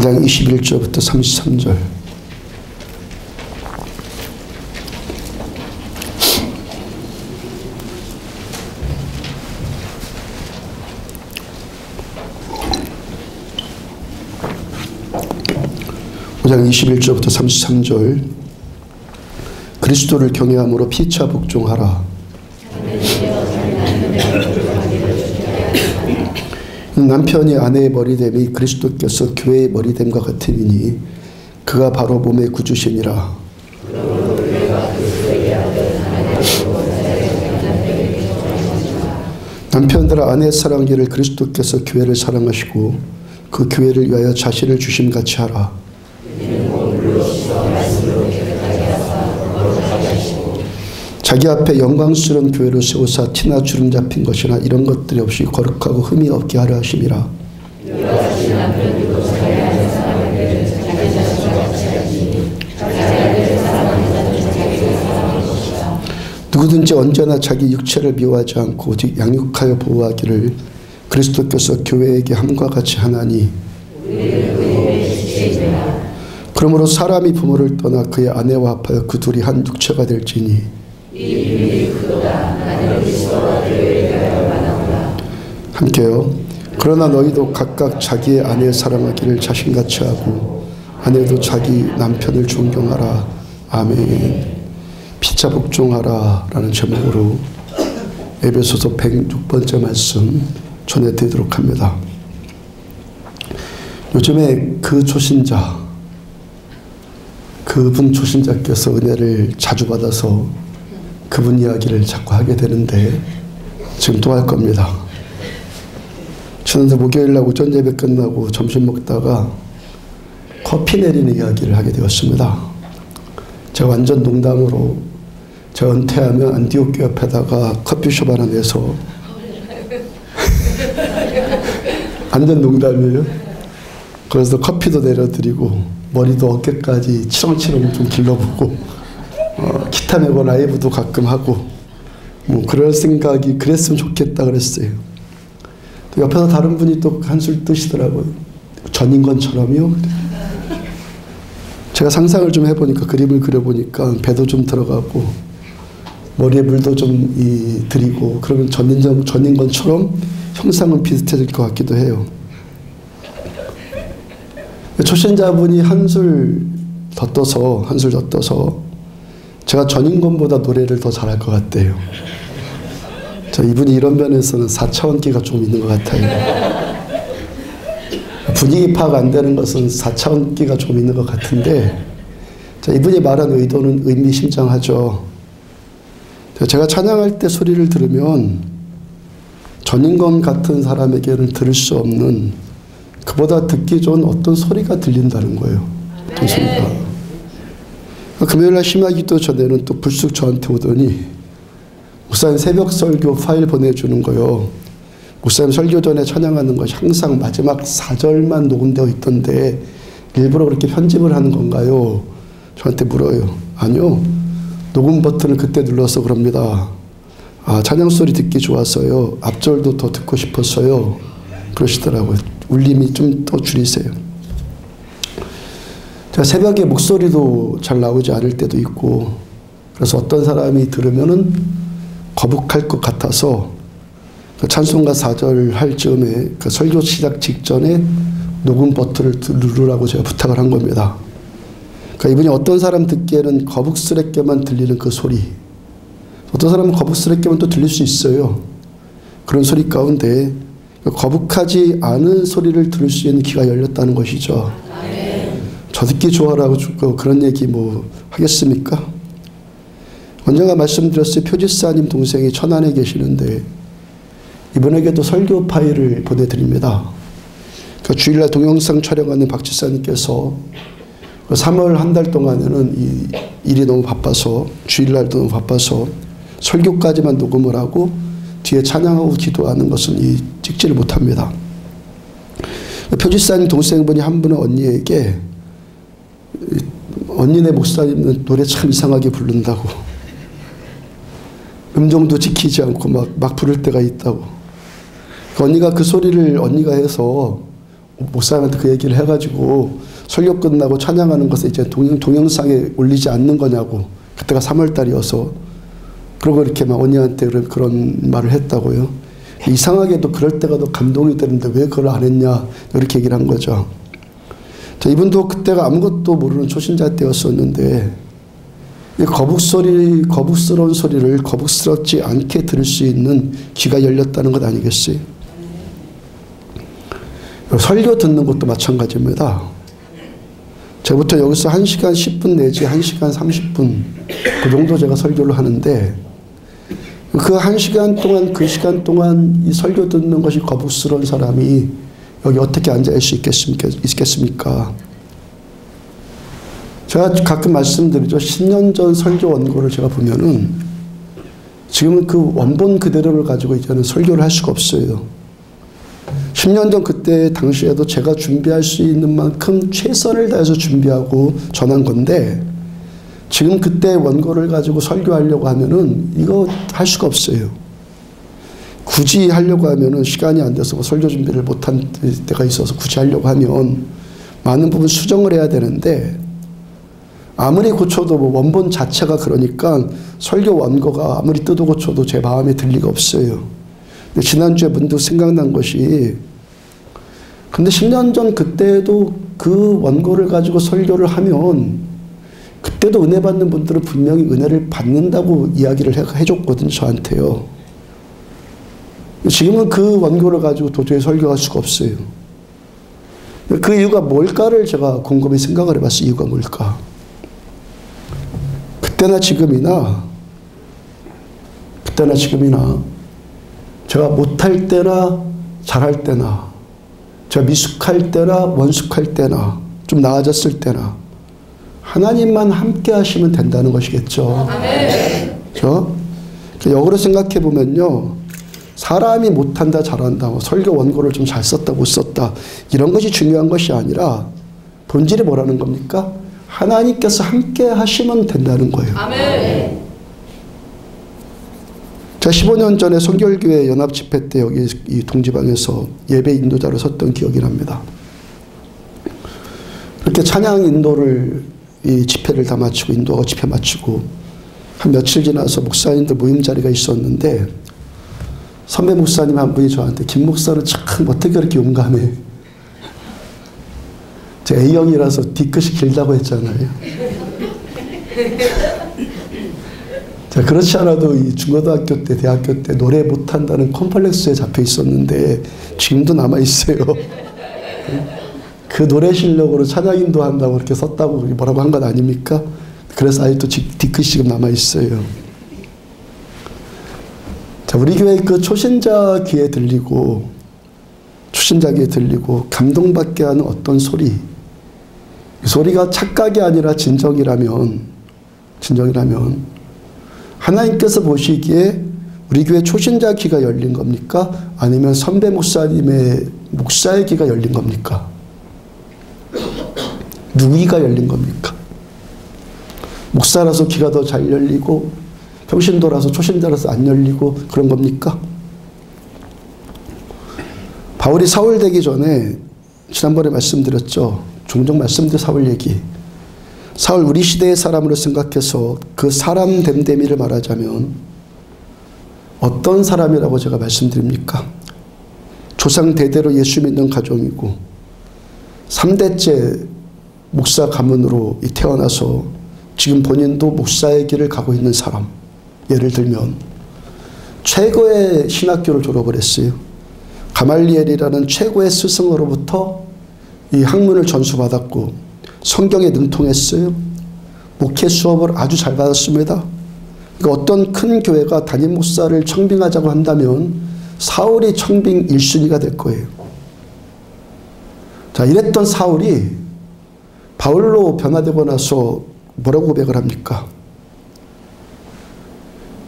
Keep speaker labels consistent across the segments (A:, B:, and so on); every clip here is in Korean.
A: 5장 21절부터 33절. 장 21절부터 33절. 그리스도를 경외함으로 피차 복종하라. 남편이 아내의 머리됨이 그리스도께서 교회의 머리됨과 같으니 그가 바로 몸의 구주시니라. 남편들아 아내의 사랑기를 그리스도께서 교회를 사랑하시고 그 교회를 위하여 자신을 주심같이 하라. 자기 앞에 영광스러운 교회를 세우사 티나 주름 잡힌 것이나 이런 것들이 없이 거룩하고 흠이 없게 하려 하심이라. 누구든지 언제나 자기 육체를 미워하지 않고 오직 양육하여 보호하기를 그리스도께서 교회에게 함과 같이 하나니. 그러므로 사람이 부모를 떠나 그의 아내와 합하여 그 둘이 한 육체가 될지니. 함께요. 그러나 너희도 각각 자기의 아내를 사랑하기를 자신같이 하고 아내도 자기 남편을 존경하라. 아멘. 피차 복종하라 라는 제목으로 에베소서 106번째 말씀 전해드리도록 합니다. 요즘에 그 초신자, 그분 초신자께서 은혜를 자주 받아서 그분 이야기를 자꾸 하게 되는데 지금 또 할 겁니다. 지난주 목요일날 오전 예배 끝나고 점심 먹다가 커피 내리는 이야기를 하게 되었습니다. 제가 완전 농담으로 제가 은퇴하면 안디옥교 옆에다가 커피숍 하나 내서 완전 농담이에요. 그래서 커피도 내려드리고 머리도 어깨까지 치렁치렁 좀 길러보고 기타 메고 라이브도 가끔 하고 뭐 그럴 생각이 그랬으면 좋겠다 그랬어요. 또 옆에서 다른 분이 또 한술 뜨시더라고요. 전인권처럼요. 제가 상상을 좀 해보니까 그림을 그려보니까 배도 좀 들어가고 머리에 물도 좀 들이고 그러면 전인권처럼 형상은 비슷해질 것 같기도 해요. 초신자분이 한술 더 떠서 제가 전인권보다 노래를 더 잘할 것 같대요. 이분이 이런 면에서는 4차원기가 좀 있는 것 같아요. 분위기 파악 안 되는 것은 4차원기가 좀 있는 것 같은데 이분이 말한 의도는 의미심장하죠. 제가 찬양할 때 소리를 들으면 전인권 같은 사람에게는 들을 수 없는 그보다 듣기 좋은 어떤 소리가 들린다는 거예요. 어떤 소리가. 금요일날 심야기도 전에는 또 불쑥 저한테 오더니 목사님 새벽 설교 파일 보내주는 거요. 목사님 설교 전에 찬양하는 것이 항상 마지막 4절만 녹음되어 있던데 일부러 그렇게 편집을 하는 건가요? 저한테 물어요. 아니요. 녹음 버튼을 그때 눌러서 그럽니다. 아, 찬양 소리 듣기 좋아서요. 앞절도 더 듣고 싶었어요. 그러시더라고요. 울림이 좀 더 줄이세요. 제가 새벽에 목소리도 잘 나오지 않을 때도 있고 그래서 어떤 사람이 들으면은 거북할 것 같아서 찬송가 4절 할 즈음에 그 설교 시작 직전에 녹음 버튼을 누르라고 제가 부탁을 한 겁니다. 그러니까 이분이 어떤 사람 듣기에는 거북스럽게만 들리는 그 소리, 어떤 사람은 거북스럽게만 또 들릴 수 있어요. 그런 소리 가운데 거북하지 않은 소리를 들을 수 있는 귀가 열렸다는 것이죠. 저 듣기 좋아라고 그런 얘기 뭐 하겠습니까? 언젠가 말씀드렸어요. 표지사님 동생이 천안에 계시는데 이분에게도 설교 파일을 보내드립니다. 그러니까 주일날 동영상 촬영하는 박 지사님께서 3월 한 달 동안에는 일이 너무 바빠서 주일날도 너무 바빠서 설교까지만 녹음을 하고 뒤에 찬양하고 기도하는 것은 찍지를 못합니다. 표지사님 동생분이 한 분은 언니에게 언니네 목사님은 노래 참 이상하게 부른다고 음정도 지키지 않고 막 부를 때가 있다고. 언니가 그 소리를 언니가 해서 목사님한테 그 얘기를 해가지고 설교 끝나고 찬양하는 것을 이제 동영상에 올리지 않는 거냐고. 그때가 3월 달이어서. 그러고 이렇게 막 언니한테 그런 말을 했다고요. 이상하게도 그럴 때가 더 감동이 되는데 왜 그걸 안 했냐 이렇게 얘기를 한 거죠. 자, 이분도 그때가 아무것도 모르는 초신자 때였었는데 거북스러운 소리를 거북스럽지 않게 들을 수 있는 귀가 열렸다는 것 아니겠어요? 설교 듣는 것도 마찬가지입니다. 제부터 여기서 1시간 10분 내지 1시간 30분 그 정도 제가 설교를 하는데 그 1시간 동안 그 시간 동안 이 설교 듣는 것이 거북스러운 사람이 여기 어떻게 앉아 있을 수 있겠습니까? 제가 가끔 말씀드리죠. 10년 전 설교 원고를 제가 보면은 지금은 그 원본 그대로를 가지고 이제는 설교를 할 수가 없어요. 10년 전 그때 당시에도 제가 준비할 수 있는 만큼 최선을 다해서 준비하고 전한 건데 지금 그때 원고를 가지고 설교하려고 하면은 이거 할 수가 없어요. 굳이 하려고 하면은 시간이 안 돼서 설교 준비를 못한 때가 있어서 굳이 하려고 하면 많은 부분 수정을 해야 되는데 아무리 고쳐도 뭐 원본 자체가 그러니까 설교 원고가 아무리 뜯어 고쳐도 제 마음에 들 리가 없어요. 근데 지난주에 문득 생각난 것이 근데 10년 전 그때도 그 원고를 가지고 설교를 하면 그때도 은혜 받는 분들은 분명히 은혜를 받는다고 이야기를 해줬거든요. 저한테요. 지금은 그 원고를 가지고 도저히 설교할 수가 없어요. 그 이유가 뭘까를 제가 곰곰이 생각을 해봤어요. 이유가 뭘까? 그때나 지금이나 제가 못할 때나 잘할 때나 제가 미숙할 때나 원숙할 때나 좀 나아졌을 때나 하나님만 함께 하시면 된다는 것이겠죠. 그렇죠? 역으로 생각해 보면요. 사람이 못한다 잘한다 설교 원고를 좀 잘 썼다 못 썼다 이런 것이 중요한 것이 아니라 본질이 뭐라는 겁니까? 하나님께서 함께 하시면 된다는 거예요. 아멘. 제가 15년 전에 성결교회 연합집회 때 여기 이 동지방에서 예배 인도자로 섰던 기억이 납니다. 이렇게 찬양 인도를 이 집회를 다 마치고 인도하고 집회 마치고 한 며칠 지나서 목사님들 모임 자리가 있었는데 선배 목사님 한 분이 저한테 김 목사는 참 어떻게 그렇게 용감해. 제 A형이라서 뒤끝이 길다고 했잖아요. 자, 그렇지 않아도 이 중고등학교 때, 대학교 때 노래 못한다는 컴플렉스에 잡혀 있었는데 지금도 남아있어요. 그 노래 실력으로 찬양 인도한다고 그렇게 썼다고 뭐라고 한 건 아닙니까? 그래서 아직도 뒤끝이 지금 남아있어요. 자, 우리 교회 그 초신자 귀에 들리고 감동받게 하는 어떤 소리, 이 소리가 착각이 아니라 진정이라면 하나님께서 보시기에 우리 교회 초신자 귀가 열린 겁니까? 아니면 선배 목사님의 목사의 귀가 열린 겁니까? 누구 귀가 열린 겁니까? 목사라서 귀가 더 잘 열리고 평신도라서 초신자라서 안 열리고 그런 겁니까? 바울이 사울 되기 전에 지난번에 말씀드렸죠. 종종 말씀드린 사울 얘기. 사울 우리 시대의 사람으로 생각해서 그 사람 됨됨이를 말하자면 어떤 사람이라고 제가 말씀드립니까? 조상 대대로 예수 믿는 가정이고 3대째 목사 가문으로 태어나서 지금 본인도 목사의 길을 가고 있는 사람. 예를 들면 최고의 신학교를 졸업을 했어요. 가말리엘이라는 최고의 스승으로부터 이 학문을 전수받았고 성경에 능통했어요. 목회 수업을 아주 잘 받았습니다. 그러니까 어떤 큰 교회가 담임 목사를 청빙하자고 한다면 사울이 청빙 1순위가 될 거예요. 자, 이랬던 사울이 바울로 변화되고 나서 뭐라고 고백을 합니까?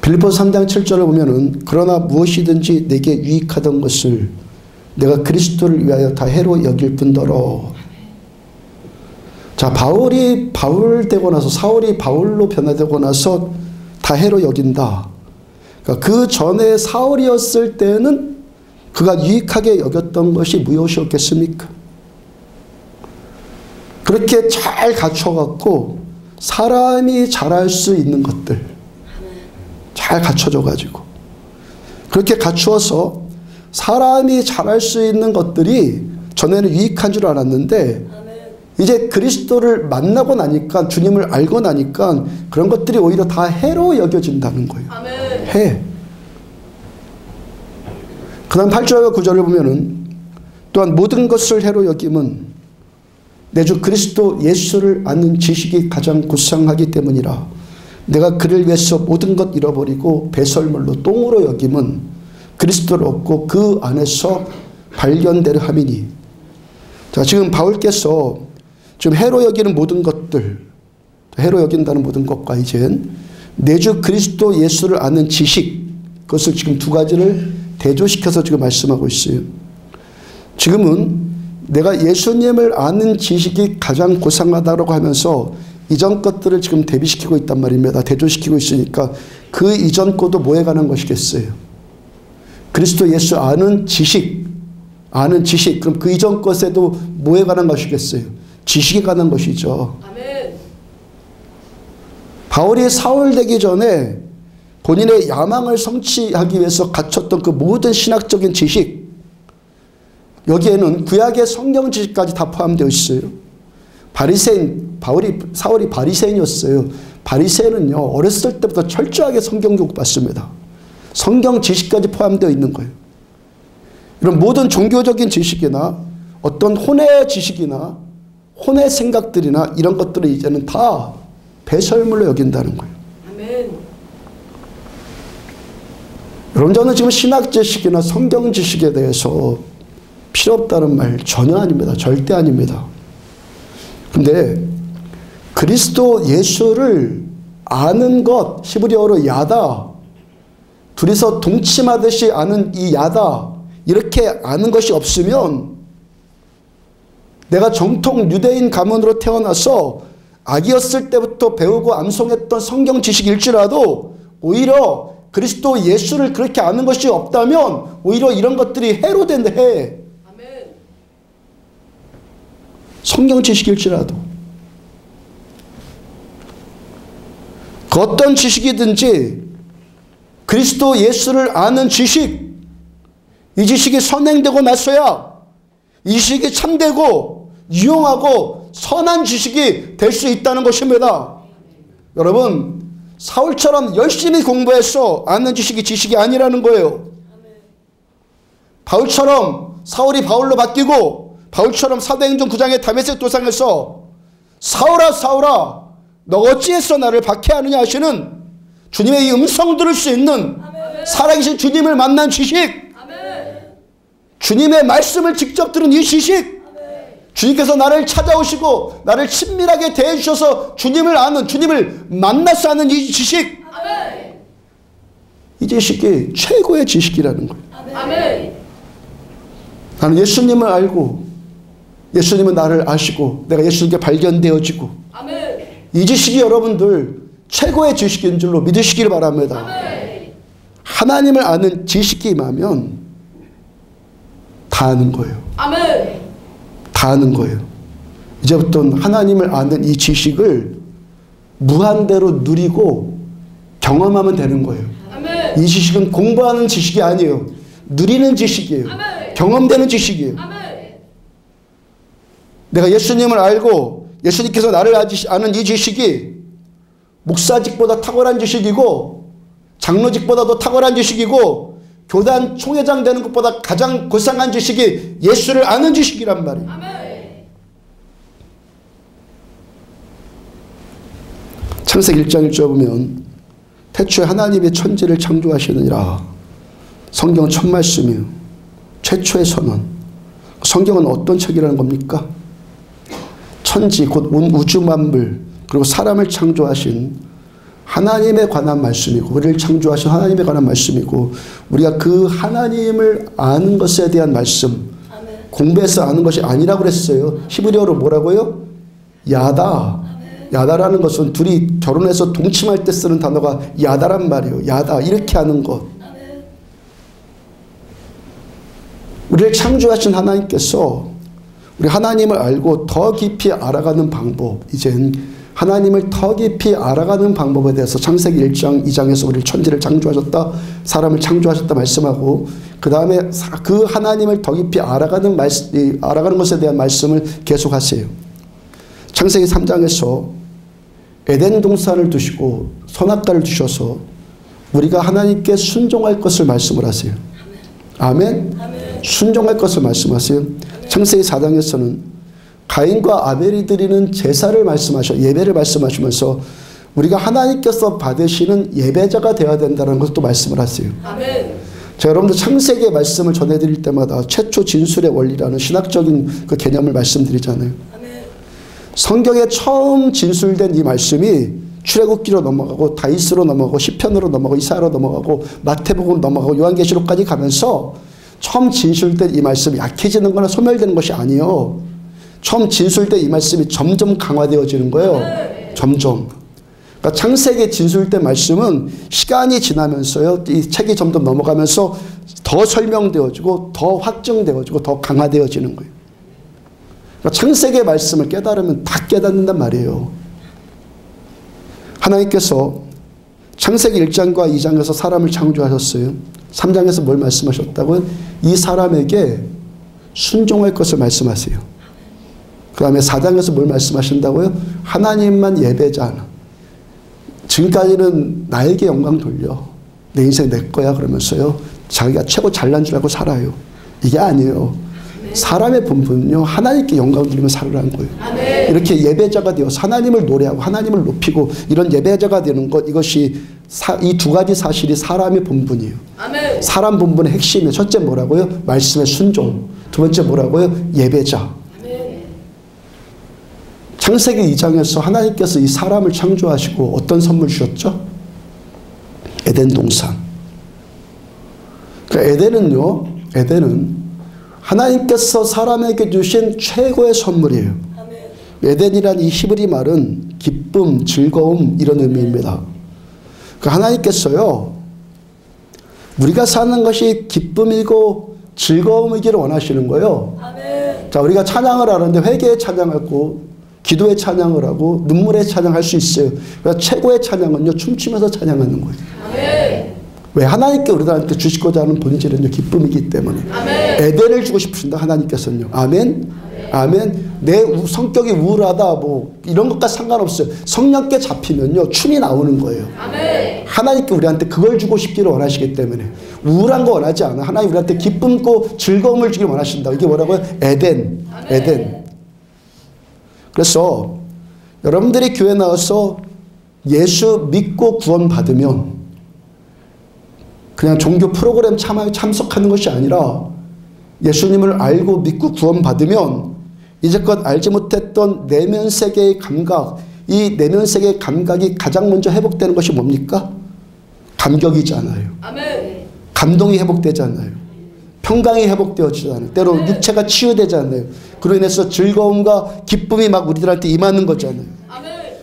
A: 빌립보서 3장 7절을 보면은 그러나 무엇이든지 내게 유익하던 것을 내가 그리스도를 위하여 다 해로 여길 뿐더러. 자, 바울이 바울 되고 나서 사울이 바울로 변화되고 나서 다 해로 여긴다. 그러니까 그 전에 사울이었을 때는 그가 유익하게 여겼던 것이 무엇이었겠습니까? 그렇게 잘 갖춰갖고 사람이 잘할 수 있는 것들 잘 갖춰져가지고 그렇게 갖추어서 사람이 잘할 수 있는 것들이 전에는 유익한 줄 알았는데 이제 그리스도를 만나고 나니까 주님을 알고 나니까 그런 것들이 오히려 다 해로 여겨진다는 거예요. 해. 그 다음 8절과 9절을 보면은 또한 모든 것을 해로 여김은 내 주 그리스도 예수를 아는 지식이 가장 고상하기 때문이라. 내가 그를 위해서 모든 것 잃어버리고 배설물로 똥으로 여김은 그리스도를 얻고 그 안에서 발견되려 함이니. 자, 지금 바울께서 지금 해로 여기는 모든 것들, 해로 여긴다는 모든 것과 이젠 내 주 그리스도 예수를 아는 지식, 그것을 지금 두 가지를 대조시켜서 지금 말씀하고 있어요. 지금은 내가 예수님을 아는 지식이 가장 고상하다고 하면서 이전 것들을 지금 대비시키고 있단 말입니다. 대조시키고 있으니까 그 이전 것도 뭐에 관한 것이겠어요? 그리스도 예수 아는 지식. 그럼 그 이전 것에도 뭐에 관한 것이겠어요? 지식에 관한 것이죠. 아멘. 바울이 사울 되기 전에 본인의 야망을 성취하기 위해서 갖췄던 그 모든 신학적인 지식, 여기에는 구약의 성경 지식까지 다 포함되어 있어요. 바리새인, 사울이 바리새인이었어요. 바리새인은요, 어렸을 때부터 철저하게 성경 교육받습니다. 성경 지식까지 포함되어 있는 거예요. 이런 모든 종교적인 지식이나 어떤 혼의 지식이나 혼의 생각들이나 이런 것들을 이제는 다 배설물로 여긴다는 거예요. 아멘. 여러분, 저는 지금 신학 지식이나 성경 지식에 대해서 필요 없다는 말 전혀 아닙니다. 절대 아닙니다. 근데 그리스도 예수를 아는 것, 히브리어로 야다, 둘이서 동침하듯이 아는 이 야다, 이렇게 아는 것이 없으면 내가 정통 유대인 가문으로 태어나서 아기였을 때부터 배우고 암송했던 성경 지식일지라도 오히려 그리스도 예수를 그렇게 아는 것이 없다면 오히려 이런 것들이 해로 된다 해. 성경 지식일지라도. 그 어떤 지식이든지 그리스도 예수를 아는 지식, 이 지식이 선행되고 나서야 이 지식이 참되고 유용하고 선한 지식이 될 수 있다는 것입니다. 여러분, 사울처럼 열심히 공부해서 아는 지식이 지식이 아니라는 거예요. 바울처럼 사울이 바울로 바뀌고 바울처럼 사도행전 9장의 다메섹 도상에서 사울아 사울아 너 어찌해서 나를 박해하느냐 하시는 주님의 이 음성 들을 수 있는 살아계신 주님을 만난 지식, 주님의 말씀을 직접 들은 이 지식, 주님께서 나를 찾아오시고 나를 친밀하게 대해주셔서 주님을 아는, 주님을 만나서 아는 이 지식, 이 지식이 최고의 지식이라는 거예요. 나는 예수님을 알고 예수님은 나를 아시고 내가 예수님께 발견되어지고 이 지식이 여러분들 최고의 지식인 줄로 믿으시기를 바랍니다. 하나님을 아는 지식이 임하면 다 아는 거예요. 다 아는 거예요. 이제부터는 하나님을 아는 이 지식을 무한대로 누리고 경험하면 되는 거예요. 이 지식은 공부하는 지식이 아니에요. 누리는 지식이에요. 경험되는 지식이에요. 내가 예수님을 알고 예수님께서 나를 아는 이 지식이 목사직보다 탁월한 지식이고 장로직보다도 탁월한 지식이고 교단 총회장 되는 것보다 가장 고상한 지식이 예수를 아는 지식이란 말이에요. 창세기 1장 1절 보면 태초에 하나님이 천지를 창조하시느니라. 성경은 첫 말씀이에요. 최초의 선언. 성경은 어떤 책이라는 겁니까? 천지 곧 온 우주 만물 그리고 사람을 창조하신 하나님에 관한 말씀이고 우리를 창조하신 하나님에 관한 말씀이고 우리가 그 하나님을 아는 것에 대한 말씀, 공부해서 아는 것이 아니라고 그랬어요. 히브리어로 뭐라고요? 야다. 야다라는 것은 둘이 결혼해서 동침할 때 쓰는 단어가 야다란 말이에요. 야다, 이렇게 하는 것. 우리를 창조하신 하나님께서 우리 하나님을 알고 더 깊이 알아가는 방법, 이젠 하나님을 더 깊이 알아가는 방법에 대해서 창세기 1장 2장에서 우리를 천지를 창조하셨다, 사람을 창조하셨다 말씀하고, 그 다음에 그 하나님을 더 깊이 알아가는 것에 대한 말씀을 계속하세요. 창세기 3장에서 에덴 동산을 두시고 선악과를 두셔서 우리가 하나님께 순종할 것을 말씀을 하세요. 아멘? 아멘. 순종할 것을 말씀하세요. 창세기 4장에서는 가인과 아벨이 드리는 제사를 예배를 말씀하시면서 우리가 하나님께서 받으시는 예배자가 되어야 된다는 것도 말씀을 하세요. 아멘. 자, 여러분들 창세기의 말씀을 전해드릴 때마다 최초 진술의 원리라는 신학적인 그 개념을 말씀드리잖아요. 아멘. 성경에 처음 진술된 이 말씀이 출애굽기로 넘어가고 다윗으로 넘어가고 시편으로 넘어가고 이사야로 넘어가고 마태복음 넘어가고 요한계시록까지 가면서 처음 진술된 이 말씀이 약해지는 거나 소멸되는 것이 아니에요. 처음 진술된 이 말씀이 점점 강화되어지는 거예요. 점점. 그러니까 창세기에 진술된 말씀은 시간이 지나면서요, 이 책이 점점 넘어가면서 더 설명되어지고 더 확증되어지고 더 강화되어지는 거예요. 그러니까 창세기의 말씀을 깨달으면 다 깨닫는단 말이에요. 하나님께서 창세기 1장과 2장에서 사람을 창조하셨어요. 3장에서 뭘 말씀하셨다고요? 이 사람에게 순종할 것을 말씀하세요. 그 다음에 4장에서 뭘 말씀하신다고요? 하나님만 예배자는, 지금까지는 나에게 영광 돌려, 내 인생 내 거야 그러면서요, 자기가 최고 잘난 줄 알고 살아요. 이게 아니에요. 사람의 본분은요, 하나님께 영광 돌리며 살으라는 거예요. 아멘. 이렇게 예배자가 되어서 하나님을 노래하고 하나님을 높이고 이런 예배자가 되는 것, 이것이 이 두 가지 사실이 사람의 본분이에요. 아멘. 사람 본분의 핵심이에요. 첫째 뭐라고요? 말씀의 순종. 두 번째 뭐라고요? 예배자. 아멘. 창세기 2장에서 하나님께서 이 사람을 창조하시고 어떤 선물 주셨죠? 에덴 동산. 그러니까 에덴은 하나님께서 사람에게 주신 최고의 선물이에요. 아멘. 에덴이란 이 히브리 말은 기쁨, 즐거움 이런 의미입니다. 그러니까 하나님께서요, 우리가 사는 것이 기쁨이고 즐거움이기를 원하시는 거예요. 아멘. 자, 우리가 찬양을 하는데 회개의 찬양하고 기도의 찬양을 하고 눈물의 찬양할 수 있어요. 그러니까 최고의 찬양은요, 춤추면서 찬양하는 거예요. 아멘. 왜? 하나님께 우리들한테 주시고자 하는 본질은요, 기쁨이기 때문에. 아멘. 에덴을 주고 싶으신다, 하나님께서는요. 아멘? 아멘. 내 성격이 우울하다, 뭐, 이런 것과 상관없어요. 성령께 잡히면요, 춤이 나오는 거예요. 아멘. 하나님께 우리한테 그걸 주고 싶기를 원하시기 때문에. 우울한 거 원하지 않아. 하나님 우리한테 기쁨고 즐거움을 주기를 원하신다. 이게 뭐라고요? 에덴. 아멘. 에덴. 그래서 여러분들이 교회 나와서 예수 믿고 구원받으면 그냥 종교 프로그램 참석하는 것이 아니라 예수님을 알고 믿고 구원받으면 이제껏 알지 못했던 내면 세계의 감각, 이 내면 세계의 감각이 가장 먼저 회복되는 것이 뭡니까? 감격이잖아요. 아멘. 감동이 회복되잖아요. 평강이 회복되어지잖아요. 때로 육체가 치유되잖아요. 그로 인해서 즐거움과 기쁨이 막 우리들한테 임하는 거잖아요.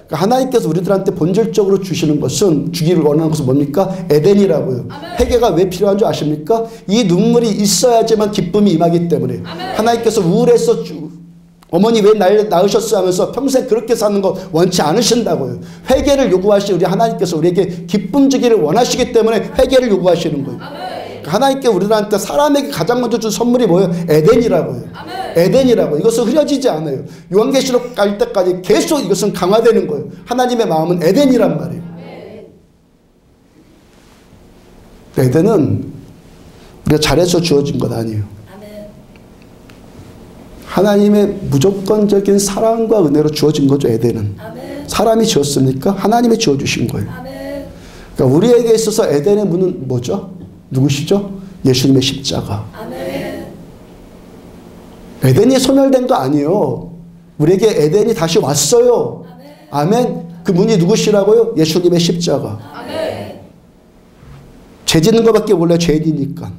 A: 그러니까 하나님께서 우리들한테 본질적으로 주시는 것은, 주기를 원하는 것은 뭡니까? 에덴이라고요. 아멘. 회개가 왜 필요한 줄 아십니까? 이 눈물이 있어야지만 기쁨이 임하기 때문에. 아멘. 하나님께서 우울해서 어머니 왜 날 낳으셨어 하면서 평생 그렇게 사는 거 원치 않으신다고요. 회개를 요구하시는 우리 하나님께서 우리에게 기쁨 주기를 원하시기 때문에 회개를 요구하시는 거예요. 아멘. 하나님께 우리들한테 사람에게 가장 먼저 준 선물이 뭐예요? 에덴이라고요. 아멘. 에덴이라고. 이것은 흐려지지 않아요. 요한계시록 갈 때까지 계속 이것은 강화되는 거예요. 하나님의 마음은 에덴이란 말이에요. 에덴은 우리가 잘해서 주어진 것 아니에요. 하나님의 무조건적인 사랑과 은혜로 주어진 거죠. 에덴은. 사람이 지었습니까? 하나님이 지어주신 거예요. 그러니까 우리에게 있어서 에덴의 문은 뭐죠? 누구시죠? 예수님의 십자가. 에덴이 소멸된 거 아니에요. 우리에게 에덴이 다시 왔어요. 아멘. 그 문이 누구시라고요? 예수님의 십자가. 아멘. 죄 짓는 것밖에 몰라요. 죄인이니까.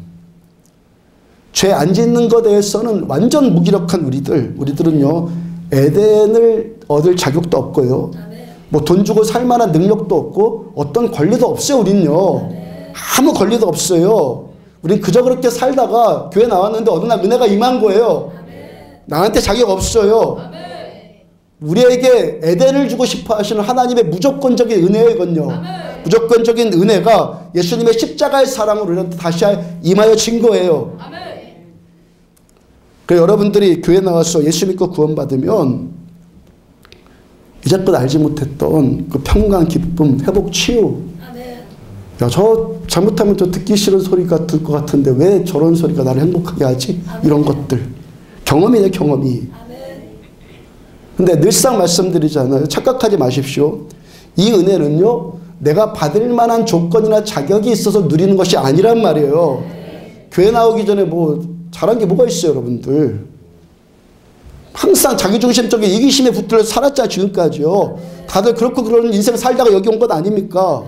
A: 죄 안 짓는 것에 대해서는 완전 무기력한 우리들은요, 에덴을 얻을 자격도 없고요, 뭐 돈 주고 살 만한 능력도 없고 어떤 권리도 없어요. 우린요, 아무 권리도 없어요. 우린 그저 그렇게 살다가 교회 나왔는데 어느 날 은혜가 임한 거예요. 나한테 자격 없어요. 우리에게 에덴을 주고 싶어 하시는 하나님의 무조건적인 은혜이거든요. 무조건적인 은혜가 예수님의 십자가의 사랑으로 우리한테 다시 임하여진 거예요. 그래서 여러분들이 교회 나와서 예수 믿고 구원받으면 이제껏 알지 못했던 그 평강, 기쁨, 회복, 치유. 야, 저 잘못하면 저 듣기 싫은 소리가 들 것 같은데 왜 저런 소리가 나를 행복하게 하지? 이런 것들. 경험이네, 경험이. 근데 늘상 말씀드리잖아요. 착각하지 마십시오. 이 은혜는요, 내가 받을 만한 조건이나 자격이 있어서 누리는 것이 아니란 말이에요. 교회 나오기 전에 뭐 잘한 게 뭐가 있어요, 여러분들. 항상 자기중심적인 이기심에 붙들려 살았잖아요, 지금까지요. 다들 그렇고 그러는 인생 살다가 여기 온 것 아닙니까?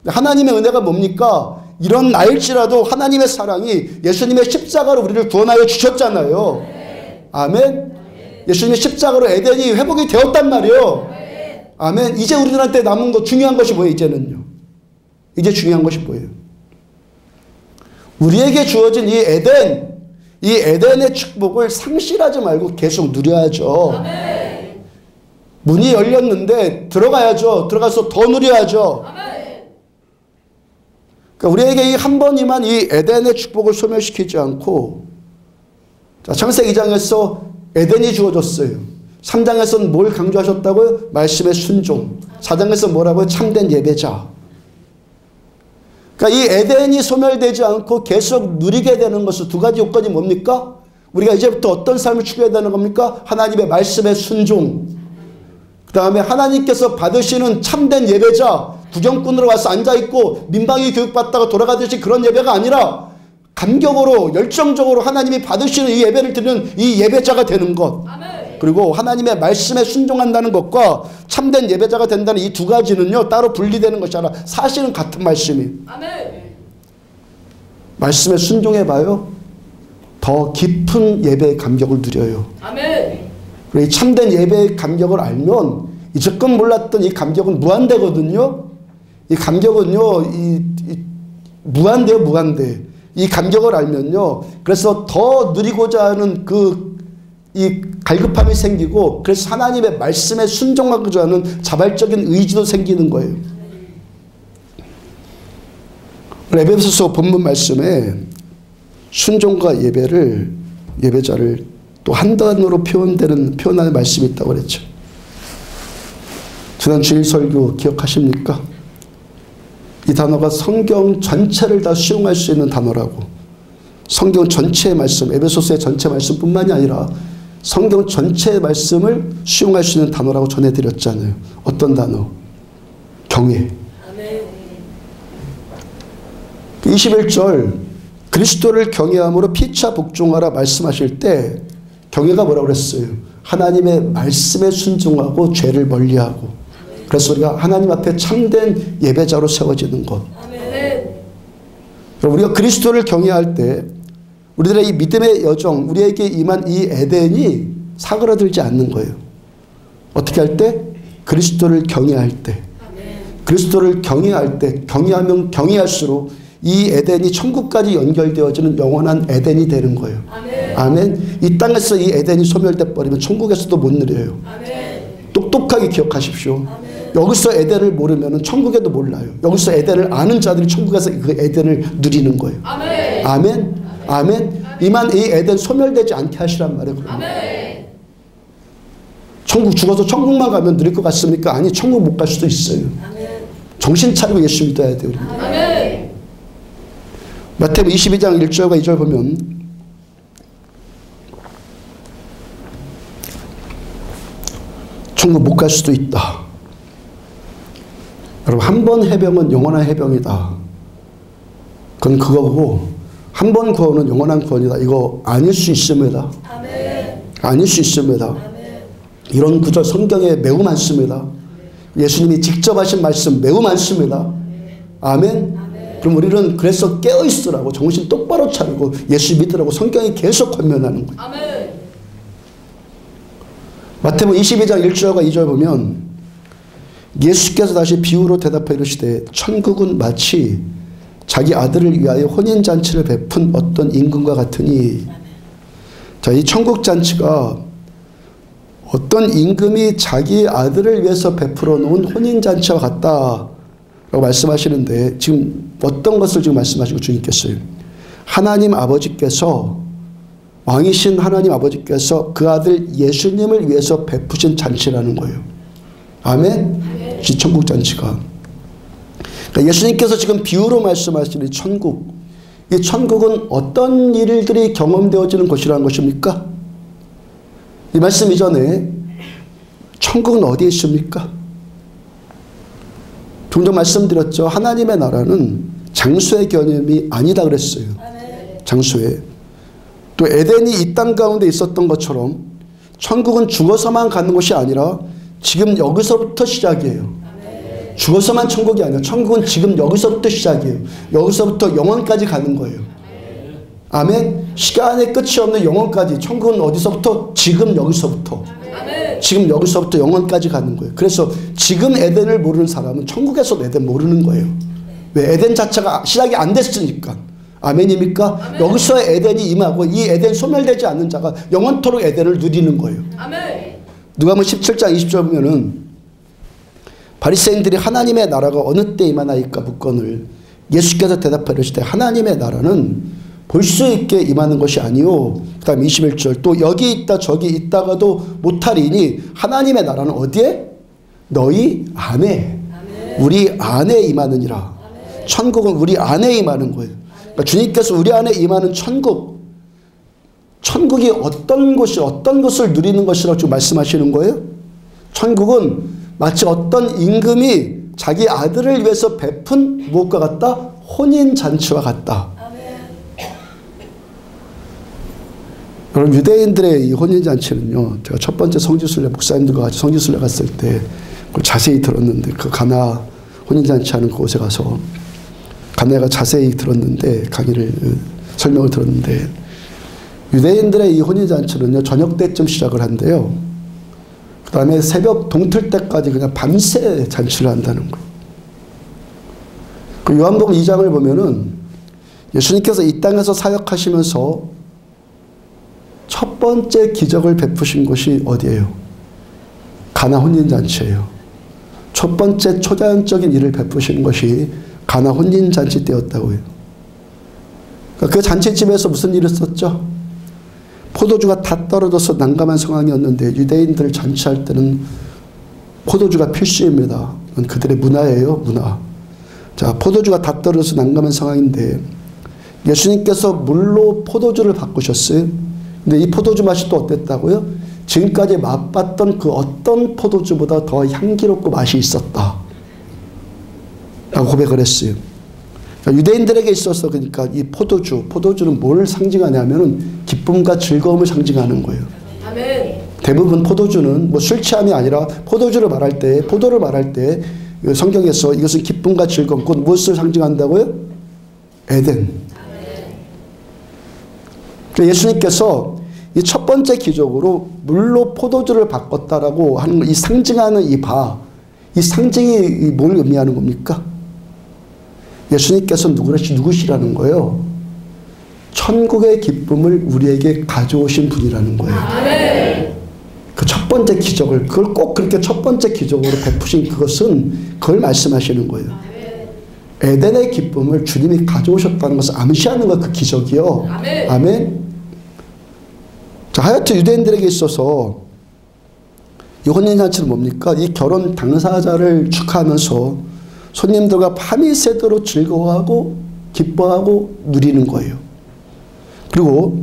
A: 하나님의 은혜가 뭡니까? 이런 나일지라도 하나님의 사랑이 예수님의 십자가로 우리를 구원하여 주셨잖아요. 아멘. 예수님의 십자가로 에덴이 회복이 되었단 말이에요. 아멘. 이제 우리들한테 남은 거 중요한 것이 뭐예요? 이제는요. 이제 중요한 것이 뭐예요? 우리에게 주어진 이 에덴의 축복을 상실하지 말고 계속 누려야죠. 문이 열렸는데 들어가야죠. 들어가서 더 누려야죠. 그러니까 우리에게 이 한 번이만 이 에덴의 축복을 소멸시키지 않고, 자, 창세기 2장에서 에덴이 주어졌어요. 3장에서는 뭘 강조하셨다고요? 말씀의 순종. 4장에서 뭐라고요? 참된 예배자. 그러니까 이 에덴이 소멸되지 않고 계속 누리게 되는 것은 두 가지 요건이 뭡니까? 우리가 이제부터 어떤 삶을 추구해야 되는 겁니까? 하나님의 말씀의 순종. 그 다음에 하나님께서 받으시는 참된 예배자. 구경꾼으로 와서 앉아있고 민방위 교육받다가 돌아가듯이 그런 예배가 아니라 감격으로 열정적으로 하나님이 받으시는 이 예배를 드리는 이 예배자가 되는 것. 그리고 하나님의 말씀에 순종한다는 것과 참된 예배자가 된다는 이 두 가지는요, 따로 분리되는 것이 아니라 사실은 같은 말씀이. 말씀에 순종해봐요. 더 깊은 예배의 감격을 누려요. 그리고 이 참된 예배의 감격을 알면 이제껏 몰랐던 이 감격은 무한대거든요. 이 감격은요, 무한대요, 무한대. 이 감격을 알면요, 그래서 더 누리고자 하는 이 갈급함이 생기고, 그래서 하나님의 말씀에 순종하고자 하는 자발적인 의지도 생기는 거예요. 에베소서 본문 말씀에 순종과 예배자를 또 한 단어로 표현하는 말씀이 있다고 그랬죠. 지난 주일 설교 기억하십니까? 이 단어가 성경 전체를 다 수용할 수 있는 단어라고. 성경 전체의 말씀, 에베소서의 전체 말씀뿐만이 아니라 성경 전체의 말씀을 수용할 수 있는 단어라고 전해드렸잖아요. 어떤 단어? 경외. 21절 그리스도를 경외함으로 피차 복종하라 말씀하실 때 경외가 뭐라고 그랬어요? 하나님의 말씀에 순종하고 죄를 멀리하고. 그래서 우리가 하나님 앞에 참된 예배자로 세워지는 것. 우리가 그리스도를 경외할 때 우리들의 이 믿음의 여정, 우리에게 임한 이 에덴이 사그라들지 않는 거예요. 어떻게 할 때? 그리스도를 경외할 때. 그리스도를 경외할 때, 경외하면 경외할수록 이 에덴이 천국까지 연결되어지는 영원한 에덴이 되는 거예요. 아멘. 이 땅에서 이 에덴이 소멸돼 버리면 천국에서도 못 누려요. 똑똑하게 기억하십시오. 여기서 에덴을 모르면 천국에도 몰라요. 여기서 에덴을 아는 자들이 천국에서 그 에덴을 누리는 거예요. 아멘. 아멘. 이만 이 에덴 소멸되지 않게 하시란 말이에요. 천국 죽어서 천국만 가면 누릴 것 같습니까? 아니, 천국 못 갈 수도 있어요. 정신 차리고 예수 믿어야 돼요. 마태복음 22장 1절과 2절 보면 천국 못 갈 수도 있다. 여러분, 한 번 해병은 영원한 해병이다. 그건 그거고, 한 번 구원은 영원한 구원이다. 이거 아닐 수 있습니다. 아닐 수 있습니다. 이런 구절 성경에 매우 많습니다. 예수님이 직접 하신 말씀 매우 많습니다. 아멘. 그럼 우리는 그래서 깨어있으라고, 정신 똑바로 차리고 예수 믿으라고 성경이 계속 권면하는 거예요. 마태복음 22장 1절과 2절 보면 예수께서 다시 비유로 대답해 이르시되 천국은 마치 자기 아들을 위하여 혼인잔치를 베푼 어떤 임금과 같으니 자, 이 천국 잔치가 어떤 임금이 자기 아들을 위해서 베풀어 놓은 혼인 잔치와 같다라고 말씀하시는데, 지금 어떤 것을 지금 말씀하시고 주님께서요? 하나님 아버지께서, 왕이신 하나님 아버지께서 그 아들 예수님을 위해서 베푸신 잔치라는 거예요. 아멘? 이 천국 잔치가. 그러니까 예수님께서 지금 비유로 말씀하시는 이 천국, 이 천국은 어떤 일들이 경험되어지는 것이라는 것입니까? 이 말씀 이전에 천국은 어디에 있습니까? 좀 전 말씀드렸죠. 하나님의 나라는 장소의 개념이 아니다 그랬어요. 장소에. 또 에덴이 이 땅 가운데 있었던 것처럼 천국은 죽어서만 가는 것이 아니라 지금 여기서부터 시작이에요. 죽어서만 천국이 아니라 천국은 지금 여기서부터 시작이에요. 여기서부터 영원까지 가는 거예요. 아멘. 시간의 끝이 없는 영원까지. 천국은 어디서부터? 지금 여기서부터. 지금 여기서부터 영원까지 가는 거예요. 그래서 지금 에덴을 모르는 사람은 천국에서도 에덴 모르는 거예요. 왜? 에덴 자체가 시작이 안 됐으니까. 아멘입니까? 아멘. 여기서 에덴이 임하고 이 에덴 소멸되지 않는 자가 영원토록 에덴을 누리는 거예요. 아멘. 누가복음 17장 20절 보면은 바리새인들이 하나님의 나라가 어느 때 임하나이까 묻거늘 예수께서 대답하여 이르시되 하나님의 나라는 볼 수 있게 임하는 것이 아니요. 그 다음 21절 또 여기 있다 저기 있다가도 못하리니 하나님의 나라는 어디에? 너희 안에. 아멘. 우리 안에 임하느니라. 아멘. 천국은 우리 안에 임하는 거예요. 그러니까 주님께서 우리 안에 임하는 천국, 천국이 어떤 곳이 어떤 것을 누리는 것이라고 지금 말씀하시는 거예요? 천국은 마치 어떤 임금이 자기 아들을 위해서 베푼 무엇과 같다? 혼인잔치와 같다. 여러분, 유대인들의 이 혼인잔치는요, 제가 첫 번째 성지순례, 목사님들과 같이 성지순례 갔을 때 그걸 자세히 들었는데, 그 가나 혼인잔치 하는 그곳에 가서 가나가 자세히 들었는데, 강의를, 설명을 들었는데, 유대인들의 이 혼인잔치는요, 저녁 때쯤 시작을 한대요. 그 다음에 새벽 동틀 때까지 그냥 밤새 잔치를 한다는 거. 그 요한복음 2장을 보면은 예수님께서 이 땅에서 사역하시면서 첫 번째 기적을 베푸신 곳이 어디예요? 가나 혼인잔치예요. 첫 번째 초자연적인 일을 베푸신 것이 가나 혼인잔치 때였다고요. 그 잔치집에서 무슨 일을 썼죠? 포도주가 다 떨어져서 난감한 상황이었는데 유대인들 잔치할 때는 포도주가 필수입니다. 그들의 문화예요, 문화. 자, 포도주가 다 떨어져서 난감한 상황인데 예수님께서 물로 포도주를 바꾸셨어요. 근데 이 포도주 맛이 또 어땠다고요? 지금까지 맛봤던 그 어떤 포도주보다 더 향기롭고 맛이 있었다 라고 고백을 했어요. 그러니까 유대인들에게 있어서 그러니까 이 포도주는 뭘 상징하냐면은 기쁨과 즐거움을 상징하는 거예요. 아멘. 대부분 포도주는 뭐 술 취함이 아니라 포도를 말할 때 성경에서 이것은 기쁨과 즐거움, 곧 무엇을 상징한다고요? 에덴. 예수님께서 이 첫 번째 기적으로 물로 포도주를 바꿨다라고 하는 이 상징하는 이 상징이 뭘 의미하는 겁니까? 예수님께서 누구시라는 거예요? 천국의 기쁨을 우리에게 가져오신 분이라는 거예요. 그 첫 번째 기적을, 그걸 꼭 그렇게 첫 번째 기적으로 베푸신 그것은 그걸 말씀하시는 거예요. 에덴의 기쁨을 주님이 가져오셨다는 것을 암시하는 거 그 기적이요. 아멘. 아멘. 자, 하여튼 유대인들에게 있어서 이 혼인잔치는 뭡니까? 이 결혼 당사자를 축하하면서 손님들과 밤이 새도록 즐거워하고 기뻐하고 누리는 거예요. 그리고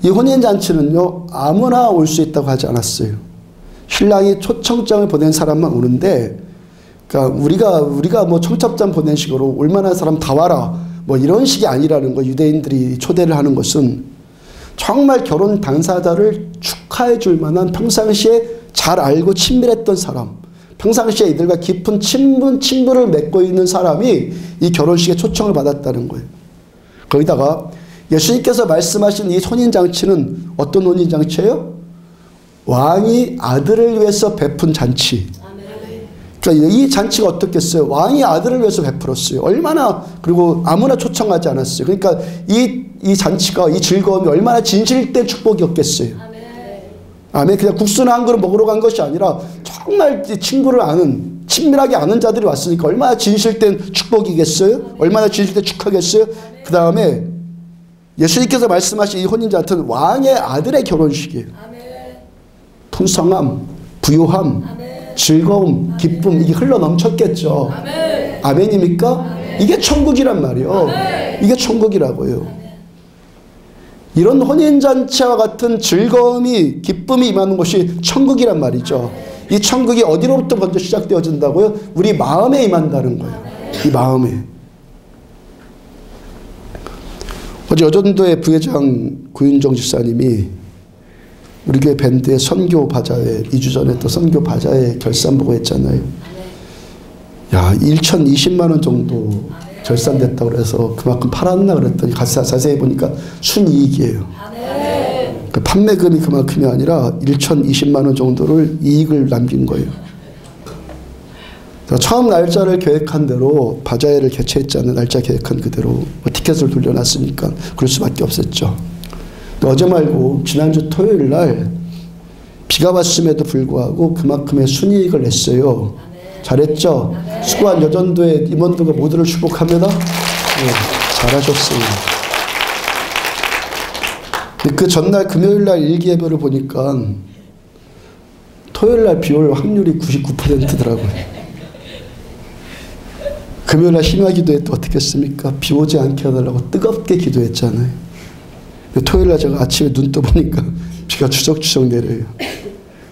A: 이 혼인잔치는요, 아무나 올 수 있다고 하지 않았어요. 신랑이 초청장을 보낸 사람만 오는데, 그러니까 우리가 뭐 청첩장 보낸 식으로 올만한 사람 다 와라 뭐 이런 식이 아니라는 거. 유대인들이 초대를 하는 것은 정말 결혼 당사자를 축하해 줄 만한 평상시에 잘 알고 친밀했던 사람, 평상시에 이들과 깊은 친분을 맺고 있는 사람이 이 결혼식에 초청을 받았다는 거예요. 거기다가 예수님께서 말씀하신 이 혼인잔치는 어떤 혼인잔치예요? 왕이 아들을 위해서 베푼 잔치. 그러니까 이 잔치가 어떻겠어요? 왕이 아들을 위해서 베풀었어요. 얼마나, 그리고 아무나 초청하지 않았어요. 그러니까 이 이 잔치가, 이 즐거움이 얼마나 진실된 축복이었겠어요. 아멘. 그냥 국수나 한 그릇 먹으러 간 것이 아니라 정말 친구를 아는, 친밀하게 아는 자들이 왔으니까 얼마나 진실된 축복이겠어요? 얼마나 진실된 축하겠어요? 그 다음에 예수님께서 말씀하신 이 혼인잔치는 왕의 아들의 결혼식이에요. 풍성함, 부요함, 즐거움, 기쁨, 이게 흘러 넘쳤겠죠. 아멘입니까? 이게 천국이란 말이에요. 이게 천국이라고요. 이런 혼인잔치와 같은 즐거움이, 기쁨이 임하는 곳이 천국이란 말이죠. 이 천국이 어디로부터 먼저 시작되어진다고요? 우리 마음에 임한다는 거예요. 이 마음에. 어제 여전도의 부회장 구윤정 집사님이 우리 교회 밴드의 선교 바자회, 2주 전에 또 선교 바자회 결산 보고 했잖아요. 야, 1,020만 원 정도 결산됐다고 그래서 그만큼 팔았나 그랬더니 자세히 보니까 순이익이에요. 그 판매금이 그만큼이 아니라 1,020만 원 정도를 이익을 남긴 거예요. 처음 날짜를 계획한 대로 바자회를 개최했잖아요. 날짜 계획한 그대로 티켓을 돌려놨으니까 그럴 수밖에 없었죠. 어제 말고 지난주 토요일 날 비가 왔음에도 불구하고 그만큼의 순이익을 냈어요. 잘했죠? 수고한 여전도의 임원들과 모두를 축복합니다. 네, 잘하셨어요. 그 전날 금요일 날 일기예보를 보니까 토요일 날 비 올 확률이 99%더라고요. 금요일 날 심야 기도했더니 어떻게 했습니까? 비 오지 않게 해달라고 뜨겁게 기도했잖아요. 토요일 날 제가 아침에 눈 떠보니까 비가 추적추적 내려요.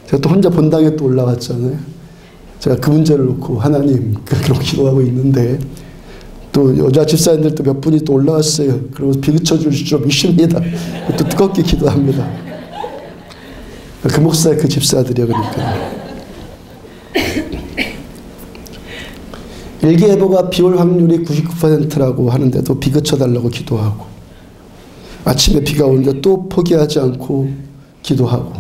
A: 제가 또 혼자 본당에 또 올라갔잖아요. 제가 그 문제를 놓고 하나님 그렇게 기도하고 있는데 또 여자 집사님들도 몇 분이 또 올라왔어요. 그리고 비 그쳐줄 줄 믿습니다. 또 뜨겁게 기도합니다. 그 목사 그 집사들이요. 그러니까 일기예보가 비 올 확률이 99%라고 하는데도 비 그쳐달라고 기도하고 아침에 비가 오는데 또 포기하지 않고 기도하고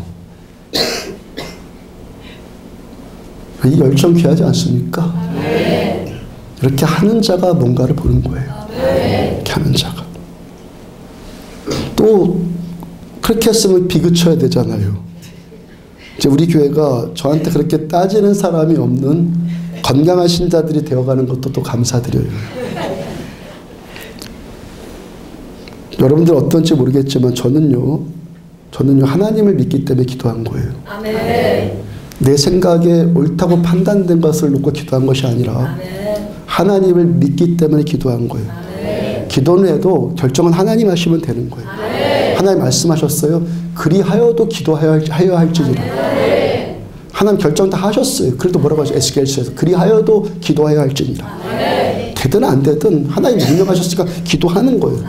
A: 이 열정 귀하지 않습니까? 네. 이렇게 하는 자가 뭔가를 보는 거예요. 네. 이렇게 하는 자가. 또 그렇게 했으면 비그쳐야 되잖아요. 이제 우리 교회가 저한테 그렇게 따지는 사람이 없는 건강한 신자들이 되어가는 것도 또 감사드려요. 여러분들 어떤지 모르겠지만 저는요 하나님을 믿기 때문에 기도한 거예요. 아멘. 내 생각에 옳다고 판단된 것을 놓고 기도한 것이 아니라 하나님을 믿기 때문에 기도한 거예요. 기도는 해도 결정은 하나님 하시면 되는 거예요. 하나님 말씀하셨어요. 그리하여도 기도하여 할지니라. 하나님 결정 다 하셨어요. 그래도 뭐라고 하죠? 에스겔서에서 그리하여도 기도하여 할지니라. 되든 안 되든 하나님 명령하셨으니까 기도하는 거예요.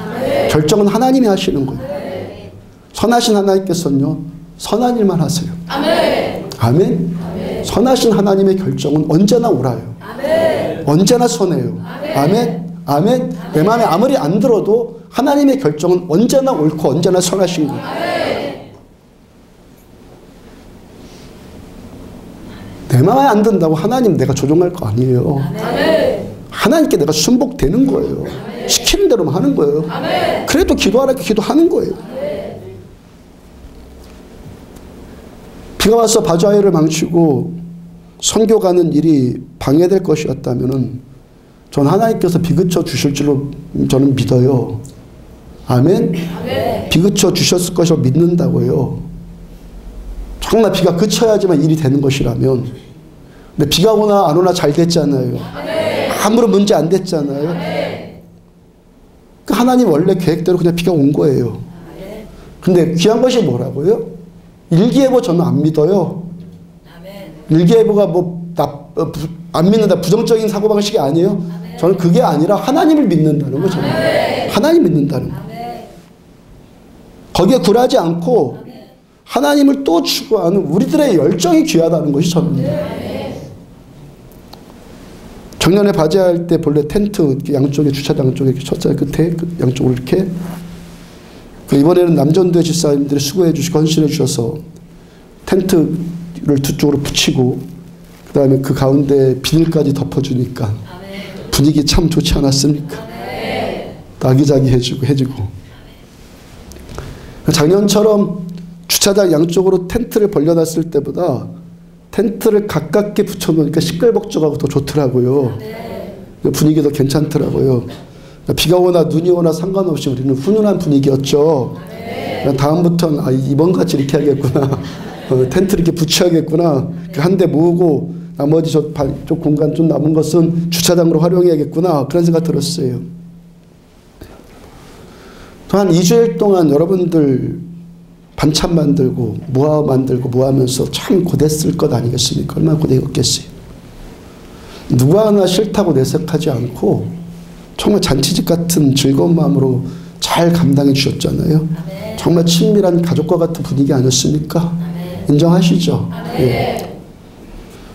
A: 결정은 하나님이 하시는 거예요. 선하신 하나님께서는요 선한 일만 하세요. 아멘. 아멘. 선하신 하나님의 결정은 언제나 옳아요. 아멘. 언제나 선해요. 아멘. 아멘. 내 마음에 아무리 안 들어도 하나님의 결정은 언제나 옳고 언제나 선하신 거예요. 아멘. 내 마음에 안 든다고 하나님 내가 조종할 거 아니에요. 아멘. 하나님께 내가 순복되는 거예요. 아멘. 시키는 대로만 하는 거예요. 아멘. 그래도 기도하라고 기도하는 거예요. 아멘. 비가 와서 바자회를 망치고 선교 가는 일이 방해될 것이었다면은 전 하나님께서 비그쳐 주실 줄로 저는 믿어요. 아멘? 아멘. 비그쳐 주셨을 것이라고 믿는다고요. 정말 비가 그쳐야지만 일이 되는 것이라면 근데 비가 오나 안 오나 잘 됐잖아요. 아멘. 아무런 문제 안 됐잖아요. 아멘. 그 하나님 원래 계획대로 그냥 비가 온 거예요. 아멘. 근데 귀한 것이 뭐라고요? 일기예보 저는 안 믿어요. 아멘. 일기예보가 안 믿는다 부정적인 사고방식이 아니에요. 아멘. 저는 그게 아니라 하나님을 믿는다는 거죠. 하나님 믿는다는 거. 거기에 굴하지 않고 아멘. 하나님을 또 추구하는 우리들의 열정이 귀하다는 것이 저는. 작년에 바자회할 때 본래 텐트 양쪽에 주차장 쪽에 이렇게 쳤잖아요. 끝에 양쪽으로 이렇게. 이번에는 남전도의 집사님들이 수고해 주시고 헌신해 주셔서 텐트를 두 쪽으로 붙이고 그 다음에 그 가운데 비닐까지 덮어주니까 분위기 참 좋지 않았습니까? 아기자기 해주고 작년처럼 주차장 양쪽으로 텐트를 벌려놨을 때보다 텐트를 가깝게 붙여놓으니까 시끌벅적하고 더 좋더라고요. 분위기도 괜찮더라고요. 비가 오나 눈이 오나 상관없이 우리는 훈훈한 분위기였죠. 다음부터는 이번같이 이렇게 하겠구나. 텐트 이렇게 붙여야겠구나. 한 대 모으고 나머지 저 공간 좀 남은 것은 주차장으로 활용해야겠구나. 그런 생각 들었어요. 또 한 2주일 동안 여러분들 반찬 만들고 뭐 하면서 참 고됐을 것 아니겠습니까? 얼마나 고되었겠어요. 누가 하나 싫다고 내색하지 않고 정말 잔치집 같은 즐거운 마음으로 잘 감당해 주셨잖아요. 정말 친밀한 가족과 같은 분위기 아니었습니까? 인정하시죠? 예.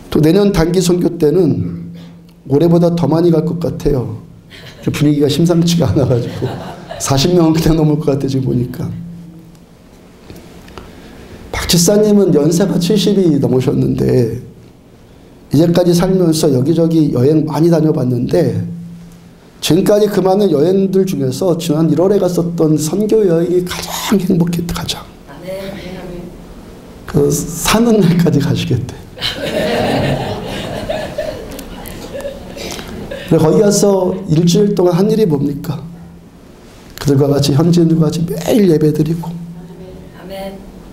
A: 또 내년 단기 선교 때는 올해보다 더 많이 갈 것 같아요. 분위기가 심상치가 않아가지고 40명은 그냥 넘을 것 같아 지금 보니까. 박 집사님은 연세가 70이 넘으셨는데 이제까지 살면서 여기저기 여행 많이 다녀봤는데 지금까지 그 많은 여행들 중에서 지난 1월에 갔었던 선교 여행이 가장 행복했다. 가장. 그 사는 날까지 가시겠대. 거기 가서 일주일 동안 한 일이 뭡니까? 그들과 같이 현지인들과 같이 매일 예배드리고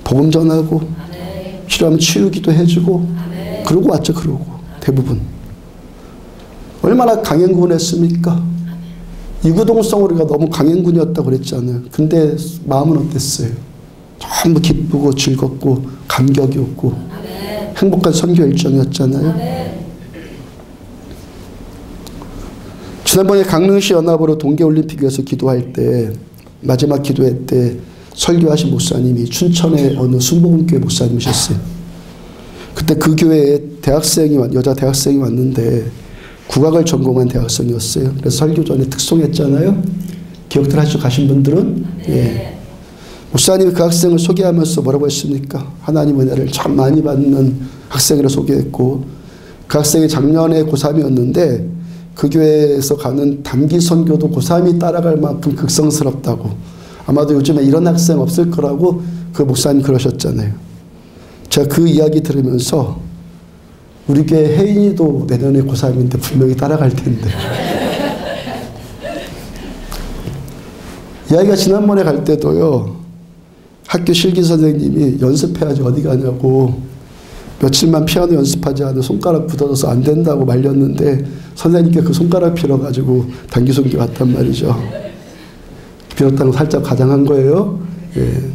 A: 복음 전하고 필요하면 치유기도 해주고 그러고 왔죠. 그러고 대부분 얼마나 강행군했습니까? 이구동성 우리가 너무 강행군이었다고 그랬잖아요. 근데 마음은 어땠어요? 전부 기쁘고 즐겁고 감격이 없고 행복한 선교 일정이었잖아요. 지난번에 강릉시 연합으로 동계올림픽에서 기도할 때 마지막 기도회 때 설교하신 목사님이 춘천의 어느 순복음교회 목사님이셨어요. 그때 그 교회에 여자 대학생이 왔는데 국악을 전공한 대학생이었어요. 그래서 설교 전에 특송했잖아요. 기억들 하시고 가신 분들은 예. 목사님이 그 학생을 소개하면서 뭐라고 했습니까? 하나님 은혜를 참 많이 받는 학생으로 소개했고 그 학생이 작년에 고3이었는데 그 교회에서 가는 단기 선교도 고3이 따라갈 만큼 극성스럽다고 아마도 요즘에 이런 학생 없을 거라고 그 목사님 그러셨잖아요. 제가 그 이야기 들으면서 우리 교회 혜인이도 내년에 고3인데 분명히 따라갈 텐데 이 아이가 지난번에 갈 때도요 학교 실기 선생님이 연습해야지 어디 가냐고 며칠만 피아노 연습하지 않으면 손가락 굳어져서 안 된다고 말렸는데 선생님께 그 손가락 빌어가지고 단기 선교 갔단 말이죠. 빌었다는 거 살짝 가장한 거예요. 예.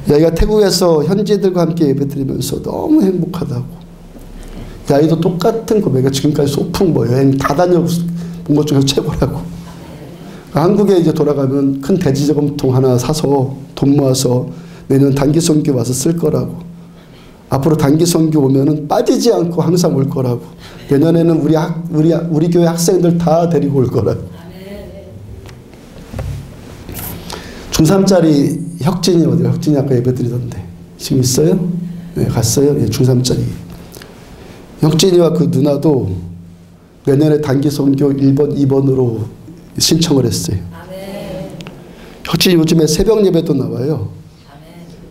A: 이 아이가 태국에서 현지들과 함께 예배드리면서 너무 행복하다고. 이 아이도 똑같은 고백이 지금까지 소풍 여행 다 다녀본 것 중에서 최고라고. 한국에 이제 돌아가면 큰 대지저금통 하나 사서 돈 모아서 내년 단기 선교 와서 쓸 거라고. 앞으로 단기 선교 오면은 빠지지 않고 항상 올 거라고. 내년에는 우리 교회 학생들 다 데리고 올 거라고. 중3짜리 혁진이 어디야? 혁진이 아까 예배드리던데. 지금 있어요? 네, 갔어요? 예, 중3짜리. 혁진이와 그 누나도 내년에 단기 선교 1번, 2번으로 신청을 했어요. 혁진이 요즘에 새벽 예배도 나와요.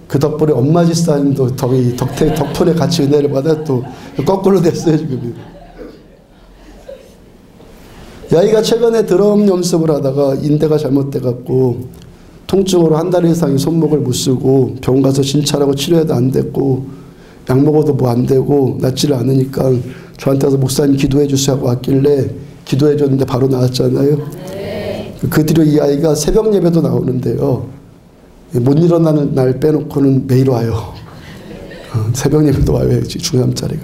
A: 그 덕분에 엄마 집사님도 덕분에 같이 은혜를 받아 또 거꾸로 됐어요 지금. 이 아이가 최근에 드럼 연습을 하다가 인대가 잘못돼갖고 통증으로 한 달 이상이 손목을 못 쓰고 병원 가서 진찰하고 치료해도 안 됐고 약 먹어도 뭐 안 되고 낫지를 않으니까 저한테 와서 목사님 기도해 주세요 하고 왔길래 기도해 줬는데 바로 나왔잖아요. 그 뒤로 이 아이가 새벽 예배도 나오는데요. 못 일어나는 날 빼놓고는 매일 와요. 새벽 예배도 와요. 중3짜리가.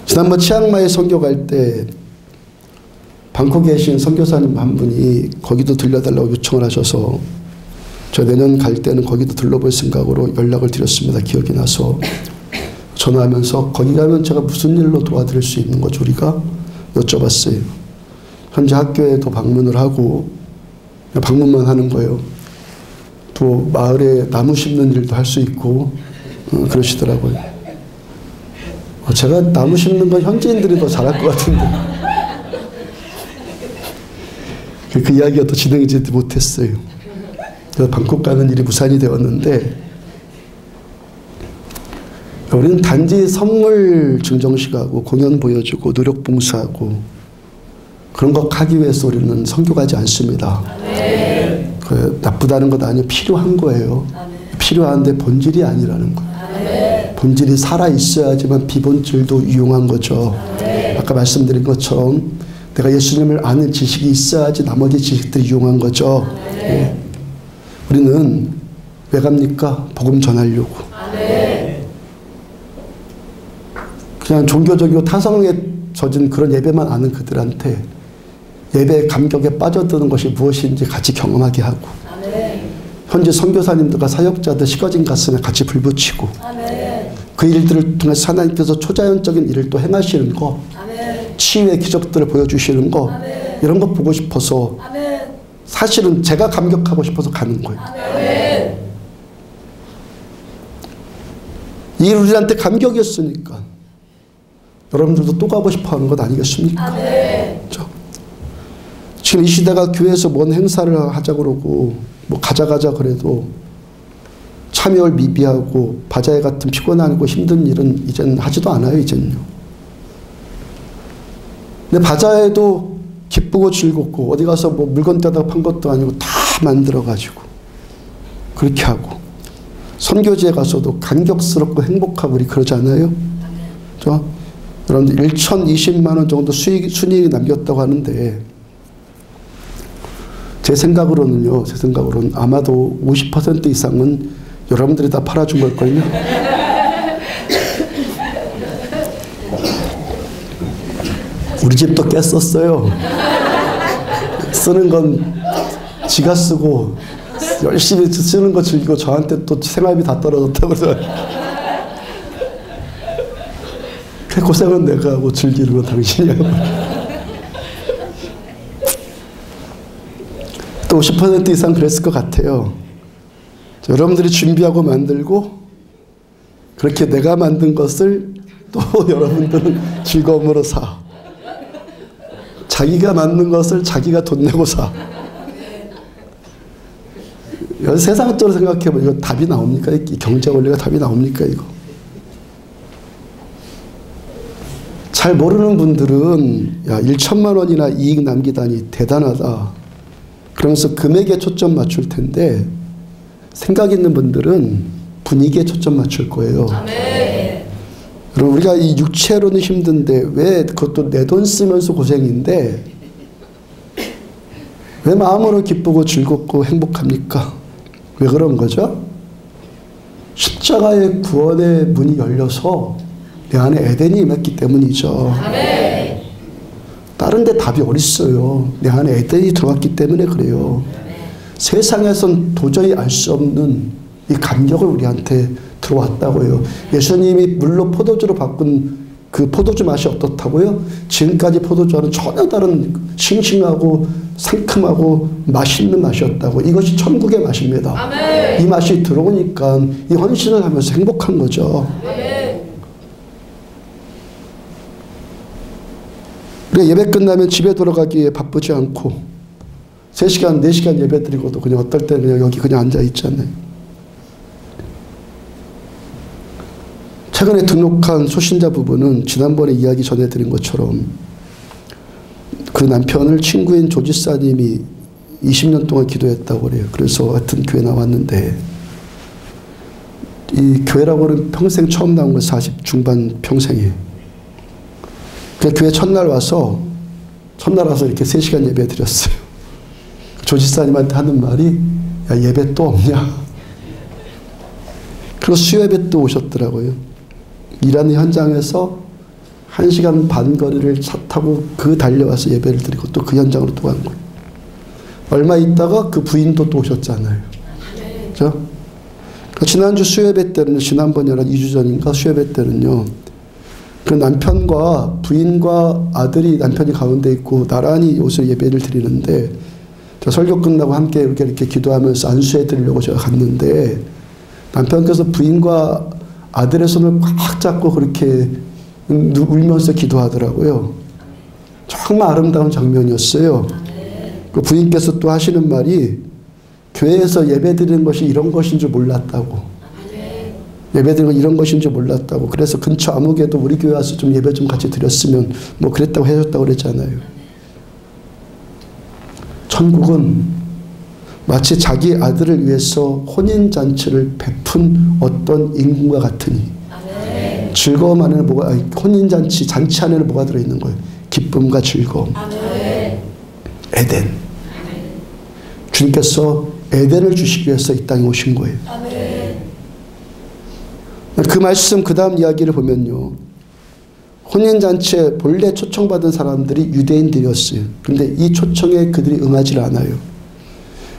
A: 지난번 치앙마이 선교 갈 때 방콕에 계신 선교사님 한 분이 거기도 들려달라고 요청을 하셔서 저 내년 갈 때는 거기도 들러볼 생각으로 연락을 드렸습니다. 기억이 나서 전화하면서 거기 가면 제가 무슨 일로 도와드릴 수 있는 거죠 우리가? 여쭤봤어요. 현재 학교에도 방문을 하고 방문만 하는 거예요. 또 마을에 나무 심는 일도 할 수 있고 그러시더라고요. 제가 나무 심는 건 현지인들이 더 잘할 것 같은데 그 이야기가 또 진행되지 못했어요. 그래서 방콕 가는 일이 무산이 되었는데, 우리는 단지 선물 증정식하고 공연 보여주고 노력 봉사하고 그런 거 하기 위해서 우리는 선교 가지 않습니다. 그 나쁘다는 것 아니에요. 필요한 거예요. 필요한데 본질이 아니라는 거예요. 본질이 살아있어야지만 비본질도 유용한 거죠. 아까 말씀드린 것처럼 내가 예수님을 아는 지식이 있어야지 나머지 지식들이 유용한 거죠. 예. 우리는 왜 갑니까? 복음 전하려고. 그냥 종교적이고 타성에 젖은 그런 예배만 아는 그들한테 예배의 감격에 빠져드는 것이 무엇인지 같이 경험하게 하고, 현재 선교사님들과 사역자들 식어진 가슴에 같이 불 붙이고, 그 일들을 통해서 하나님께서 초자연적인 일을 또 행하시는 거, 치유의 기적들을 보여주시는 거, 이런 거 보고 싶어서 사실은 제가 감격하고 싶어서 가는 거예요. 이 우리한테 감격이었으니까 여러분들도 또 가고 싶어 하는 것 아니겠습니까? 그렇죠? 지금 이 시대가 교회에서 뭔 행사를 하자고 그러고 뭐 가자 그래도 참여를 미비하고 바자회 같은 피곤하고 힘든 일은 이제는 하지도 않아요. 이제는요. 근데 바자회도 기쁘고 즐겁고 어디 가서 뭐 물건 떼다가 판 것도 아니고 다 만들어가지고 그렇게 하고, 선교지에 가서도 감격스럽고 행복하고 우리 그러지 않아요? 그렇죠? 여러분들 1,020만 원 정도 순이익이 남겼다고 하는데, 제 생각으로는 아마도 50% 이상은 여러분들이 다 팔아준 걸걸요? 우리 집도 깼었어요. 쓰는 건 지가 쓰고 열심히 쓰는 거 즐기고 저한테 또 생활비 다 떨어졌다고 그러더라고요. 그 고생은 내가 하고 즐기는 건 당신이 하고. 또 50% 이상 그랬을 것 같아요. 여러분들이 준비하고 만들고 그렇게 내가 만든 것을 또 여러분들은 즐거움으로 사. 자기가 만든 것을 자기가 돈 내고 사. 세상적으로 생각해보면 이거 답이 나옵니까? 이 경제 원리가 답이 나옵니까? 이거. 잘 모르는 분들은 야 1천만 원이나 이익 남기다니 대단하다. 그러면서 금액에 초점 맞출 텐데, 생각 있는 분들은 분위기에 초점 맞출 거예요. 여러분, 우리가 이 육체로는 힘든데 왜 그것도 내 돈 쓰면서 고생인데 왜 마음으로 기쁘고 즐겁고 행복합니까? 왜 그런 거죠? 십자가의 구원의 문이 열려서 내 안에 에덴이 임했기 때문이죠. 다른 데 답이 어딨어요. 내 안에 에덴이 들어왔기 때문에 그래요. 세상에선 도저히 알 수 없는 이 감격을 우리한테 들어왔다고요. 예수님이 물로 포도주로 바꾼 그 포도주 맛이 어떻다고요? 지금까지 포도주와는 전혀 다른 싱싱하고 상큼하고 맛있는 맛이었다고. 이것이 천국의 맛입니다. 아멘. 이 맛이 들어오니까 이 헌신을 하면서 행복한 거죠. 아멘. 우리가 예배 끝나면 집에 돌아가기에 바쁘지 않고 3시간, 4시간 예배 드리고도 그냥 어떨 때는 그냥 여기 그냥 앉아 있잖아요. 최근에 등록한 소신자 부부는 지난번에 이야기 전해드린 것처럼 그 남편을 친구인 조지사님이 20년 동안 기도했다고 그래요. 그래서 하여튼 교회 나왔는데, 이 교회라고는 평생 처음 나온 건 40 중반 평생이에요. 그 교회 첫날 와서 이렇게 3시간 예배 드렸어요. 조지사님한테 하는 말이 야 예배 또 없냐. 그리고 수요예배 또 오셨더라고요. 일하는 현장에서 1시간 반 거리를 차 타고 달려와서 예배를 드리고 또 그 현장으로 또 간 거예요. 얼마 있다가 그 부인도 또 오셨잖아요. 그렇죠? 지난주 수요예배 때는, 지난번이 아니라 2주 전인가 수요예배 때는요, 그 남편과 부인과 아들이 남편이 가운데 있고 나란히 옷을 예배를 드리는데, 저 설교 끝나고 함께 이렇게 기도하면서 안수해 드리려고 제가 갔는데, 남편께서 부인과 아들의 손을 꽉 잡고 그렇게 울면서 기도하더라고요. 정말 아름다운 장면이었어요. 그 부인께서 또 하시는 말이 교회에서 예배드리는 것이 이런 것인 줄 몰랐다고. 예배드리는 건 이런 것인 줄 몰랐다고. 그래서 근처 아무개도 우리 교회 와서 좀 예배 좀 같이 드렸으면 뭐 그랬다고 해줬다고 그랬잖아요. 천국은 마치 자기 아들을 위해서 혼인잔치를 베푼 어떤 인군과 같으니 즐거움 안에는 뭐가, 혼인잔치 잔치 안에는 뭐가 들어있는 거예요? 기쁨과 즐거움. 에덴. 주님께서 에덴을 주시기 위해서 이 땅에 오신 거예요. 그 말씀 그 다음 이야기를 보면요, 혼인잔치에 본래 초청받은 사람들이 유대인들이었어요. 근데 이 초청에 그들이 응하지 않아요.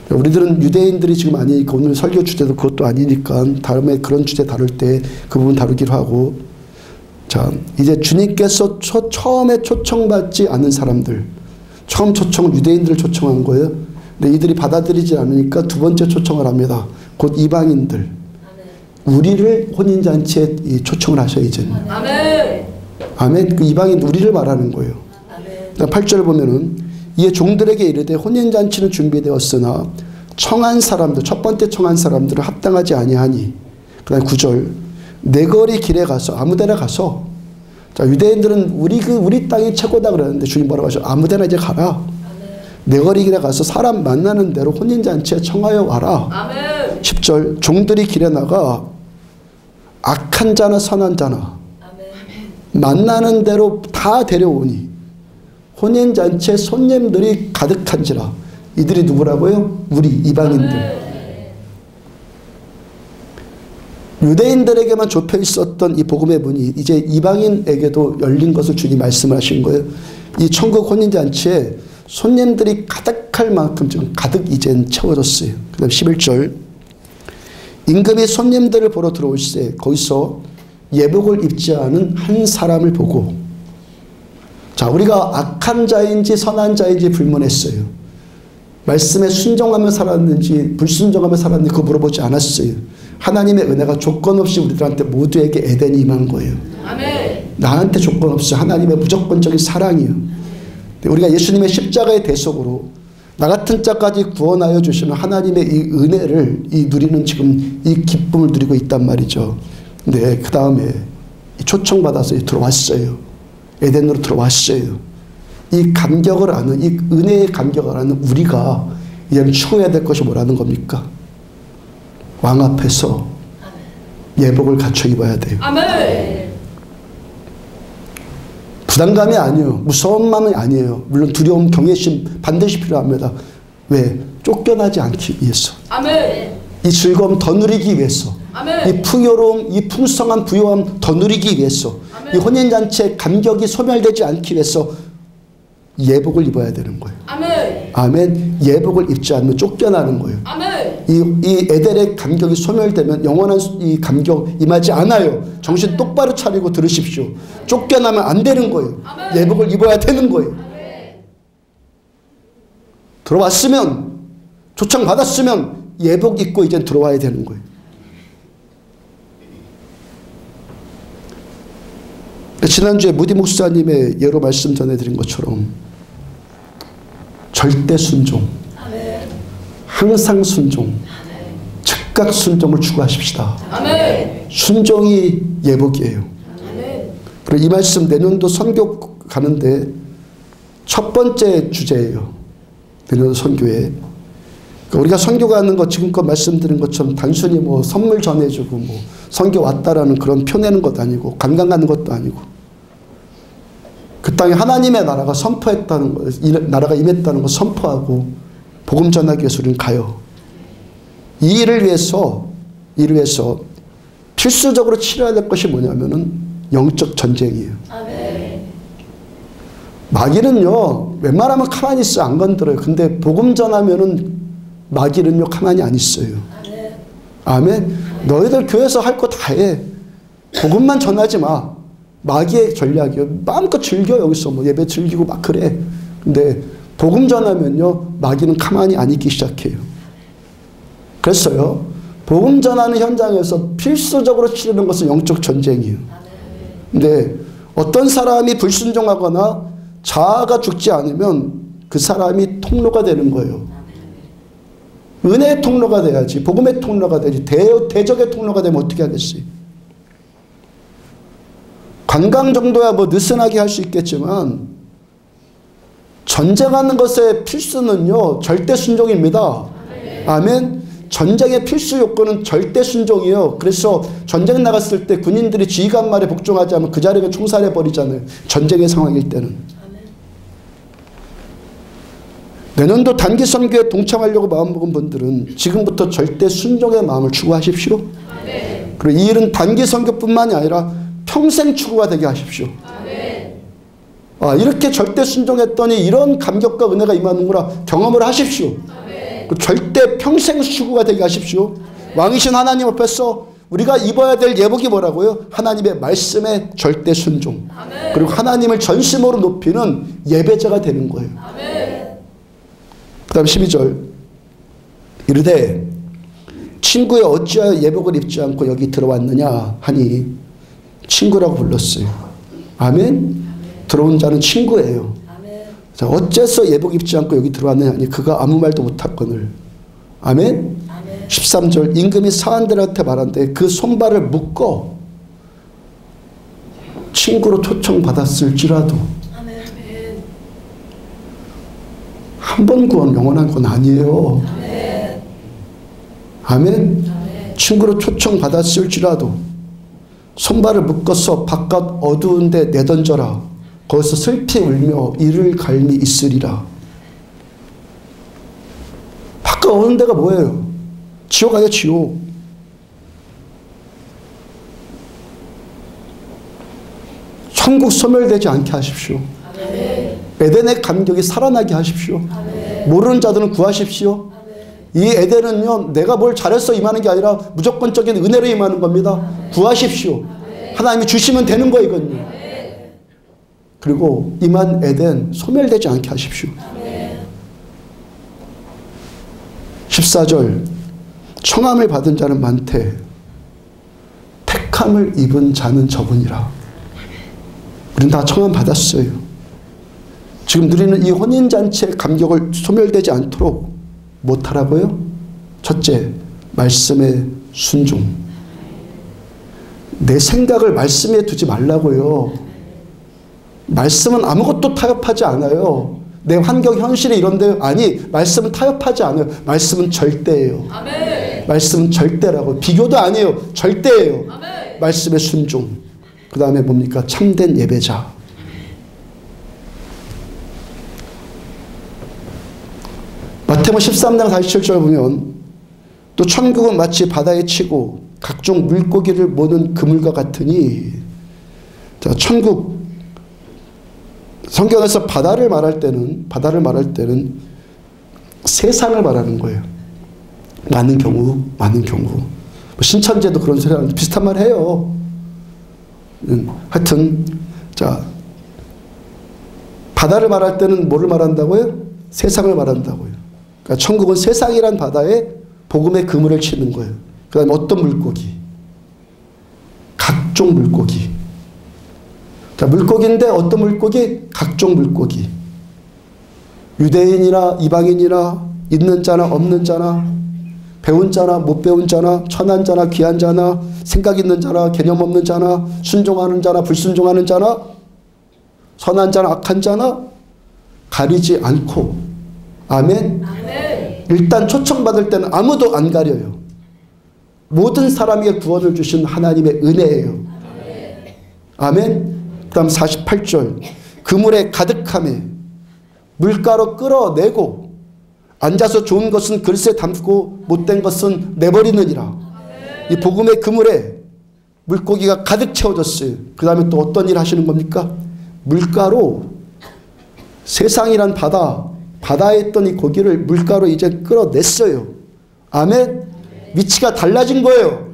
A: 우리들은 유대인들이 지금 아니니까, 오늘 설교 주제도 그것도 아니니까 다음에 그런 주제 다룰 때 그 부분 다루기로 하고, 자, 이제 주님께서 처음에 초청받지 않은 사람들, 처음 초청은 유대인들을 초청한 거예요. 근데 이들이 받아들이지 않으니까 두 번째 초청을 합니다. 곧 이방인들. 우리를 혼인잔치에 초청을 하셔, 이제는. 아멘. 아멘. 그 이방인 우리를 말하는 거예요. 아멘. 8절 보면은, 이에 종들에게 이르되 혼인잔치는 준비되었으나 청한 사람들, 첫 번째 청한 사람들은 합당하지 아니하니. 그 다음에 9절, 내 거리 길에 가서, 아무데나 가서. 자, 유대인들은 우리 땅이 최고다 그러는데 주님 뭐라고 하셔? 아무데나 이제 가라. 내 거리 길에 가서 사람 만나는 대로 혼인잔치에 청하여 와라. 아멘. 10절, 종들이 길에 나가 악한 자나 선한 자나 만나는 대로 다 데려오니 혼인잔치에 손님들이 가득한지라. 이들이 누구라고요? 우리 이방인들. 유대인들에게만 좁혀 있었던 이 복음의 문이 이제 이방인에게도 열린 것을 주님 말씀을 하신 거예요. 이 천국 혼인잔치에 손님들이 가득할 만큼 지금 가득 이젠 채워졌어요. 그 다음 11절, 임금이 손님들을 보러 들어올세 거기서 예복을 입지 않은 한 사람을 보고, 자, 우리가 악한 자인지 선한 자인지 불문했어요. 말씀에 순종하며 살았는지 불순종하며 살았는지 그거 물어보지 않았어요. 하나님의 은혜가 조건 없이 우리들한테 모두에게 에덴이 임한 거예요. 아멘. 나한테 조건 없이 하나님의 무조건적인 사랑이요. 우리가 예수님의 십자가의 대속으로 나 같은 자까지 구원하여 주시는 하나님의 이 은혜를 누리는 지금 이 기쁨을 누리고 있단 말이죠. 근데 그 다음에 초청받아서 들어왔어요. 에덴으로 들어왔어요. 이 감격을 아는, 이 은혜의 감격을 아는 우리가 이제는 추구해야 될 것이 뭐라는 겁니까? 왕 앞에서 예복을 갖춰 입어야 돼요. 아멘. 부담감이 아니에요. 무서운 마음이 아니에요. 물론 두려움, 경외심 반드시 필요합니다. 왜? 쫓겨나지 않기 위해서. 아멘. 이 즐거움 더 누리기 위해서. 아멘. 이 풍요로움, 이 풍성한 부요함 더 누리기 위해서. 아멘. 이 혼인잔치의 감격이 소멸되지 않기 위해서 예복을 입어야 되는 거예요. 아멘. 아멘. 예복을 입지 않으면 쫓겨나는 거예요. 아멘. 이 에덴의 감격이 소멸되면 영원한 이 감격 임하지 않아요. 정신 똑바로 차리고 들으십시오. 쫓겨나면 안 되는 거예요. 아멘. 예복을 입어야 되는 거예요. 아멘. 들어왔으면, 초청받았으면 예복 입고 이제 들어와야 되는 거예요. 지난주에 무디 목사님의 예로 말씀 전해드린 것처럼 절대 순종, 아멘. 항상 순종, 아멘. 즉각 순종을 추구하십시다. 아멘. 순종이 예복이에요. 아멘. 그리고 이 말씀 내년도 선교 가는데 첫 번째 주제예요. 내년도 선교에. 그러니까 우리가 선교 가는 거 지금껏 말씀드린 것처럼 단순히 뭐 선물 전해주고 뭐 선교 왔다라는 그런 표내는 것도 아니고 관광 가는 것도 아니고, 그 땅에 하나님의 나라가 선포했다는 거, 이 나라가 임했다는 거 선포하고 복음 전하기 위해서 우리는 가요. 이 일을 위해서 필수적으로 치러야 될 것이 뭐냐면은 영적 전쟁이에요. 아멘. 마귀는요, 웬만하면 가만히 있어 안 건드려요. 근데 복음 전하면은 마귀는요 가만히 안 있어요. 아멘. 아멘. 너희들 교회에서 할 거 다 해. 복음만 전하지 마. 마귀의 전략이요. 마음껏 즐겨. 여기서 뭐 예배 즐기고 막 그래. 근데 복음 전하면요 마귀는 가만히 안 있기 시작해요. 그랬어요. 복음 전하는 현장에서 필수적으로 치르는 것은 영적 전쟁이에요. 근데 어떤 사람이 불순종하거나 자아가 죽지 않으면 그 사람이 통로가 되는 거예요. 은혜의 통로가 돼야지. 복음의 통로가 되지. 대적의 통로가 되면 어떻게 하겠어요? 관광 정도야 뭐 느슨하게 할 수 있겠지만 전쟁하는 것의 필수는요, 절대 순종입니다. 아멘. 전쟁의 필수 요건은 절대 순종이에요. 그래서 전쟁 나갔을 때 군인들이 지휘관 말에 복종하지 않으면 그 자리에 총살해 버리잖아요. 전쟁의 상황일 때는. 내년도 단기 선교에 동참하려고 마음먹은 분들은 지금부터 절대 순종의 마음을 추구하십시오. 그리고 이 일은 단기 선교뿐만이 아니라 평생 추구가 되게 하십시오. 이렇게 절대 순종했더니 이런 감격과 은혜가 임하는구나 경험을 하십시오. 절대 평생 추구가 되게 하십시오. 왕이신 하나님 앞에서 우리가 입어야 될 예복이 뭐라고요? 하나님의 말씀에 절대 순종. 그리고 하나님을 전심으로 높이는 예배자가 되는 거예요. 그 다음 12절 이르되 친구여 어찌하여 예복을 입지 않고 여기 들어왔느냐 하니 친구라고 불렀어요. 아멘. 들어온 자는 친구예요. 자, 어째서 예복 입지 않고 여기 들어왔느냐 하니 그가 아무 말도 못하거늘. 아멘. 13절 임금이 사람들한테 말한대 그 손발을 묶어 친구로 초청받았을지라도. 한 번 구원 영원한 건 아니에요. 아멘. 친구로 초청받았을지라도 손발을 묶어서 바깥 어두운 데 내던져라. 거기서 슬피 울며 이를 갈미 있으리라. 바깥 어두운 데가 뭐예요? 지옥 아니에요, 지옥. 천국 소멸되지 않게 하십시오. 에덴의 감격이 살아나게 하십시오. 모르는 자들은 구하십시오. 이 에덴은요, 내가 뭘 잘해서 임하는 게 아니라 무조건적인 은혜로 임하는 겁니다. 구하십시오. 하나님이 주시면 되는 거 이건요. 그리고 임한 에덴 소멸되지 않게 하십시오. 14절 청함을 받은 자는 많되 택함을 입은 자는 적으니라. 우리는 다 청함 받았어요. 지금 누리는 이 혼인잔치의 감격을 소멸되지 않도록 못하라고요? 첫째, 말씀의 순종. 내 생각을 말씀에 두지 말라고요. 말씀은 아무것도 타협하지 않아요. 내 환경, 현실이 이런데 아니, 말씀은 타협하지 않아요. 말씀은 절대예요. 아멘. 말씀은 절대라고. 비교도 아니에요. 절대예요. 아멘. 말씀의 순종. 그 다음에 뭡니까? 참된 예배자. 마태복음 13장 47절 보면 또 천국은 마치 바다에 치고 각종 물고기를 모는 그물과 같으니. 자, 천국 성경에서 바다를 말할 때는 세상을 말하는 거예요. 많은 경우. 뭐 신천지에도 그런 소리 하는데 비슷한 말 해요. 하여튼 자, 바다를 말할 때는 뭐를 말한다고요? 세상을 말한다고요. 그러니까 천국은 세상이란 바다에 복음의 그물을 치는 거예요. 그 다음에 어떤 물고기? 각종 물고기. 자, 물고기인데 어떤 물고기? 각종 물고기. 유대인이나 이방인이나 있는 자나 없는 자나 배운 자나 못 배운 자나 천한 자나 귀한 자나 생각 있는 자나 개념 없는 자나 순종하는 자나 불순종하는 자나 선한 자나 악한 자나 가리지 않고. 아멘. 아멘. 일단 초청받을 때는 아무도 안 가려요. 모든 사람에게 구원을 주신 하나님의 은혜예요. 아멘. 그 다음 48절 그물에 가득함에 물가로 끌어내고 앉아서 좋은 것은 그릇에 담고 못된 것은 내버리느니라. 이 복음의 그물에 물고기가 가득 채워졌어요. 그 다음에 또 어떤 일 하시는 겁니까? 물가로 세상이란 바다에 있던 이 고기를 물가로 이제 끌어냈어요. 아멘. 위치가 달라진 거예요.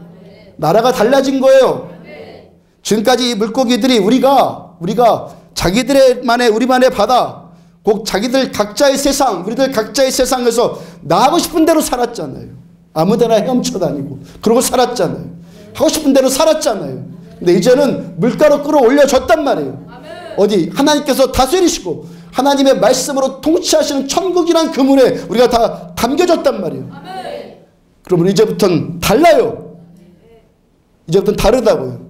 A: 나라가 달라진 거예요. 지금까지 이 물고기들이 우리가 우리만의 바다, 꼭 자기들 각자의 세상, 우리들 각자의 세상에서 나하고 싶은 대로 살았잖아요. 아무데나 헤엄쳐 다니고 그러고 살았잖아요. 하고 싶은 대로 살았잖아요. 근데 이제는 물가로 끌어올려졌단 말이에요. 어디? 하나님께서 다스리시고 하나님의 말씀으로 통치하시는 천국이란 그물에 우리가 다 담겨졌단 말이에요. 그러면 이제부터는 달라요. 이제부터는 다르다고요.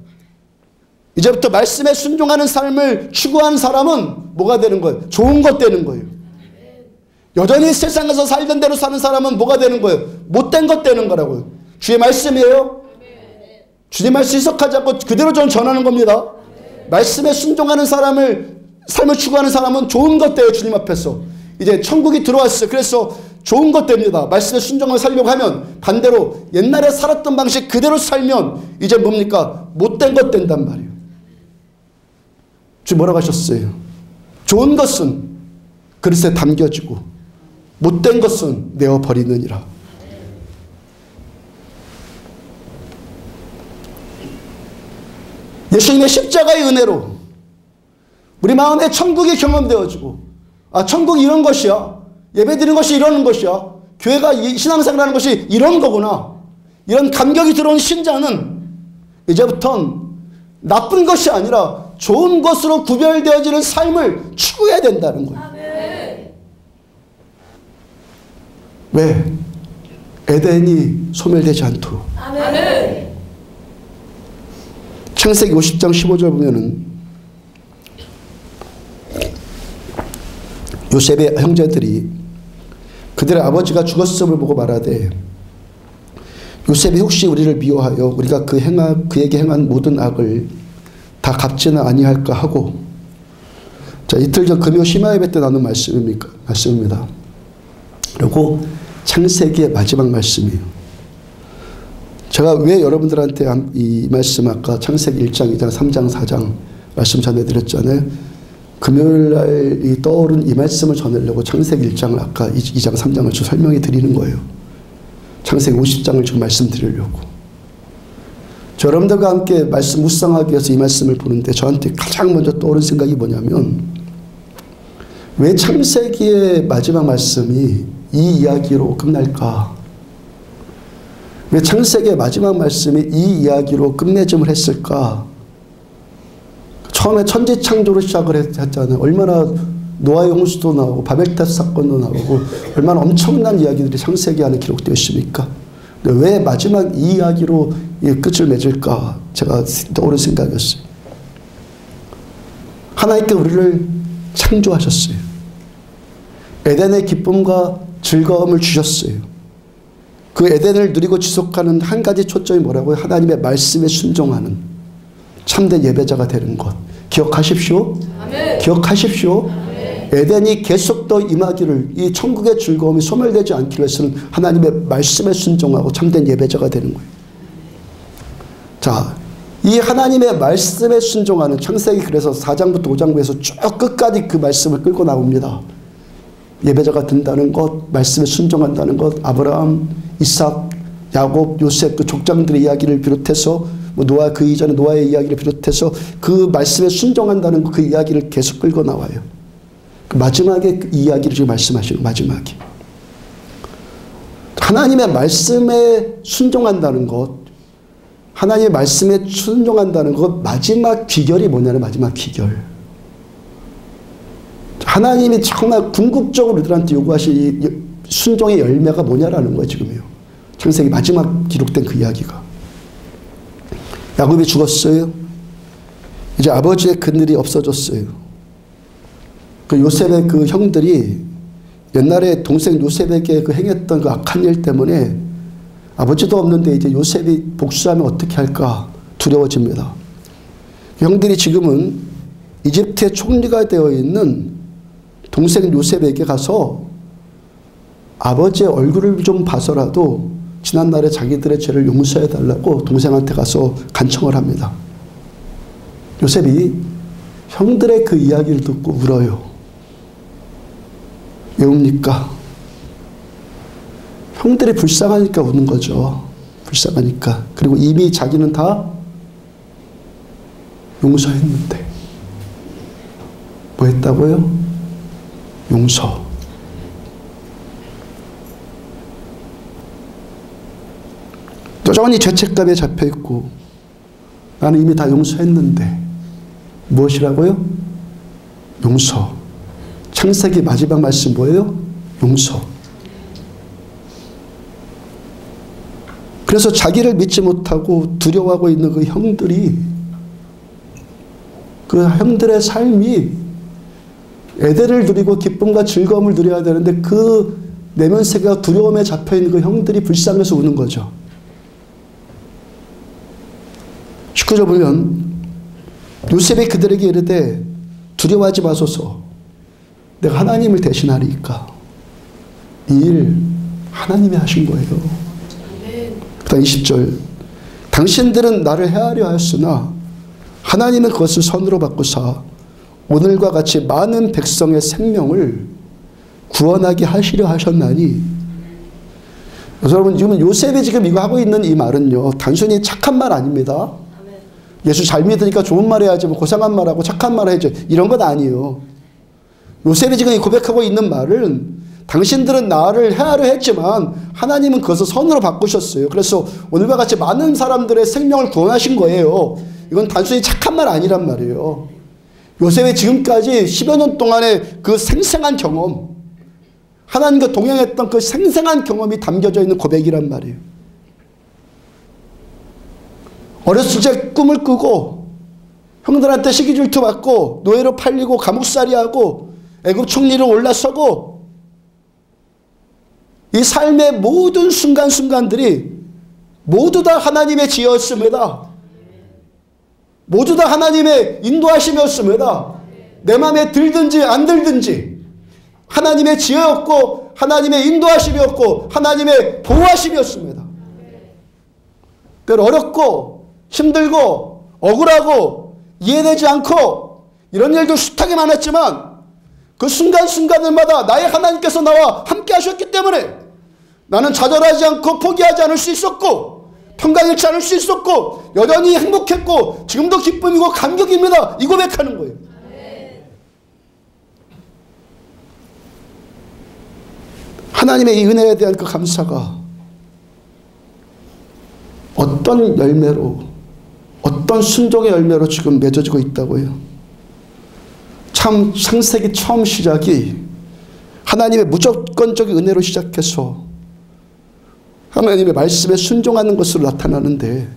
A: 이제부터 말씀에 순종하는 삶을 추구하는 사람은 뭐가 되는 거예요? 좋은 것 되는 거예요. 여전히 세상에서 살던 대로 사는 사람은 뭐가 되는 거예요? 못된 것 되는 거라고요. 주의 말씀이에요. 주님 말씀 해석하지 않고 그대로 좀 전하는 겁니다. 말씀에 순종하는 삶을 추구하는 사람은 좋은 것 돼요. 주님 앞에서. 이제 천국이 들어왔어요. 그래서 좋은 것 됩니다. 말씀에 순종하며 살려고 하면 반대로 옛날에 살았던 방식 그대로 살면 이제 뭡니까? 못된 것 된단 말이에요. 주님 뭐라고 하셨어요? 좋은 것은 그릇에 담겨지고 못된 것은 내어버리느니라. 예수님의 십자가의 은혜로 우리 마음에 천국이 경험되어지고 천국이 이런 것이야. 예배드리는 것이 이러는 것이야. 교회가 신앙생활하는 것이 이런 거구나. 이런 감격이 들어온 신자는 이제부터는 나쁜 것이 아니라 좋은 것으로 구별되어지는 삶을 추구해야 된다는 거예요. 아멘. 왜? 에덴이 소멸되지 않도록. 아멘. 창세기 50장 15절 보면은 요셉의 형제들이 그들의 아버지가 죽었음을 보고 말하되 요셉이 혹시 우리를 미워하여 우리가 그에게 행한 모든 악을 다 갚지는 아니할까 하고. 자, 이틀 전 금요 심야 예배 때 나눈 말씀입니다. 그리고 창세기의 마지막 말씀이에요. 제가 왜 여러분들한테 이 말씀 아까 창세기 1장, 2장, 3장, 4장 말씀 전해드렸잖아요. 금요일날 떠오른 이 말씀을 전하려고 창세기 1장을 아까 2장, 3장을 좀 설명해 드리는 거예요. 창세기 50장을 지금 말씀드리려고. 여러분들과 함께 말씀 묵상하기 위해서 이 말씀을 보는데 저한테 가장 먼저 떠오른 생각이 뭐냐면 왜 창세기의 마지막 말씀이 이 이야기로 끝날까? 왜 창세기의 마지막 말씀이 이 이야기로 끝맺음을 했을까? 처음에 천지창조로 시작을 했잖아요. 얼마나 노아의 홍수도 나오고 바벨탑 사건도 나오고 얼마나 엄청난 이야기들이 창세기 안에 기록되어 있습니까? 왜 마지막 이 이야기로 끝을 맺을까? 제가 떠오른 생각이었어요. 하나님께 우리를 창조하셨어요. 에덴의 기쁨과 즐거움을 주셨어요. 그 에덴을 누리고 지속하는 한 가지 초점이 뭐라고요? 하나님의 말씀에 순종하는 참된 예배자가 되는 것. 기억하십시오. 아멘. 기억하십시오. 아멘. 에덴이 계속 더 임하기를, 이 천국의 즐거움이 소멸되지 않기를 위해서는 하나님의 말씀에 순종하고 참된 예배자가 되는 거예요. 자, 이 하나님의 말씀에 순종하는 창세기 그래서 4장부터 5장부에서 쭉 끝까지 그 말씀을 끌고 나옵니다. 예배자가 된다는 것, 말씀에 순종한다는 것, 아브라함, 이삭, 야곱, 요셉 그 족장들의 이야기를 비롯해서 노아 그 이전에 노아의 이야기를 비롯해서 그 말씀에 순종한다는 그 이야기를 계속 끌고 나와요. 그 마지막에 그 이야기를 지금 말씀하시는 마지막에 하나님의 말씀에 순종한다는 것, 하나님의 말씀에 순종한다는 것 마지막 귀결이 뭐냐면 마지막 귀결. 하나님이 정말 궁극적으로 우리들한테 요구하실 순종의 열매가 뭐냐라는 거예요. 지금요. 창세기 마지막 기록된 그 이야기가. 야곱이 죽었어요. 이제 아버지의 그늘이 없어졌어요. 그 요셉의 그 형들이 옛날에 동생 요셉에게 그 행했던 그 악한 일 때문에 아버지도 없는데 이제 요셉이 복수하면 어떻게 할까 두려워집니다. 형들이 지금은 이집트의 총리가 되어 있는 동생 요셉에게 가서 아버지의 얼굴을 좀 봐서라도 지난날에 자기들의 죄를 용서해달라고 동생한테 가서 간청을 합니다. 요셉이 형들의 그 이야기를 듣고 울어요. 왜 웁니까? 형들이 불쌍하니까 우는 거죠. 불쌍하니까. 그리고 이미 자기는 다 용서했는데. 뭐 했다고요? 용서. 여전히 죄책감에 잡혀있고 나는 이미 다 용서했는데 무엇이라고요? 용서. 창세기 마지막 말씀 뭐예요? 용서. 그래서 자기를 믿지 못하고 두려워하고 있는 그 형들이, 그 형들의 삶이 에덴을 누리고 기쁨과 즐거움을 누려야 되는데 그 내면 세계가 두려움에 잡혀있는 그 형들이 불쌍해서 우는 거죠. 19절 보면 요셉이 그들에게 이르되 두려워하지 마소서, 내가 하나님을 대신하리이까. 이 일 하나님이 하신 거예요. 그 다음 20절, 당신들은 나를 해하려 하였으나 하나님은 그것을 선으로 바꾸사 오늘과 같이 많은 백성의 생명을 구원하게 하시려 하셨나니. 여러분, 지금 요셉이 지금 이거 하고 있는 이 말은요, 단순히 착한 말 아닙니다. 예수 잘 믿으니까 좋은 말 해야지, 뭐 고상한 말하고 착한 말 해야지, 이런 건 아니에요. 요셉이 지금 고백하고 있는 말은 당신들은 나를 해하려 했지만 하나님은 그것을 선으로 바꾸셨어요. 그래서 오늘과 같이 많은 사람들의 생명을 구원하신 거예요. 이건 단순히 착한 말 아니란 말이에요. 요셉이 지금까지 10여 년 동안의 그 생생한 경험, 하나님과 동행했던 그 생생한 경험이 담겨져 있는 고백이란 말이에요. 어렸을 때 꿈을 꾸고 형들한테 시기 질투 받고 노예로 팔리고 감옥살이하고 애굽 총리로 올라서고, 이 삶의 모든 순간순간들이 모두 다 하나님의 지혜였습니다. 모두 다 하나님의 인도하심이었습니다. 내 마음에 들든지 안 들든지 하나님의 지혜였고 하나님의 인도하심이었고 하나님의 보호하심이었습니다. 때로 어렵고 힘들고 억울하고 이해되지 않고 이런 일도 숱하게 많았지만 그 순간순간들마다 나의 하나님께서 나와 함께 하셨기 때문에 나는 좌절하지 않고 포기하지 않을 수 있었고 평강 잃지 않을 수 있었고 여전히 행복했고 지금도 기쁨이고 감격입니다. 이 고백하는 거예요. 하나님의 이 은혜에 대한 그 감사가 어떤 열매로, 어떤 순종의 열매로 지금 맺어지고 있다고요. 참 창세기 처음 시작이 하나님의 무조건적인 은혜로 시작해서 하나님의 말씀에 순종하는 것으로 나타나는데,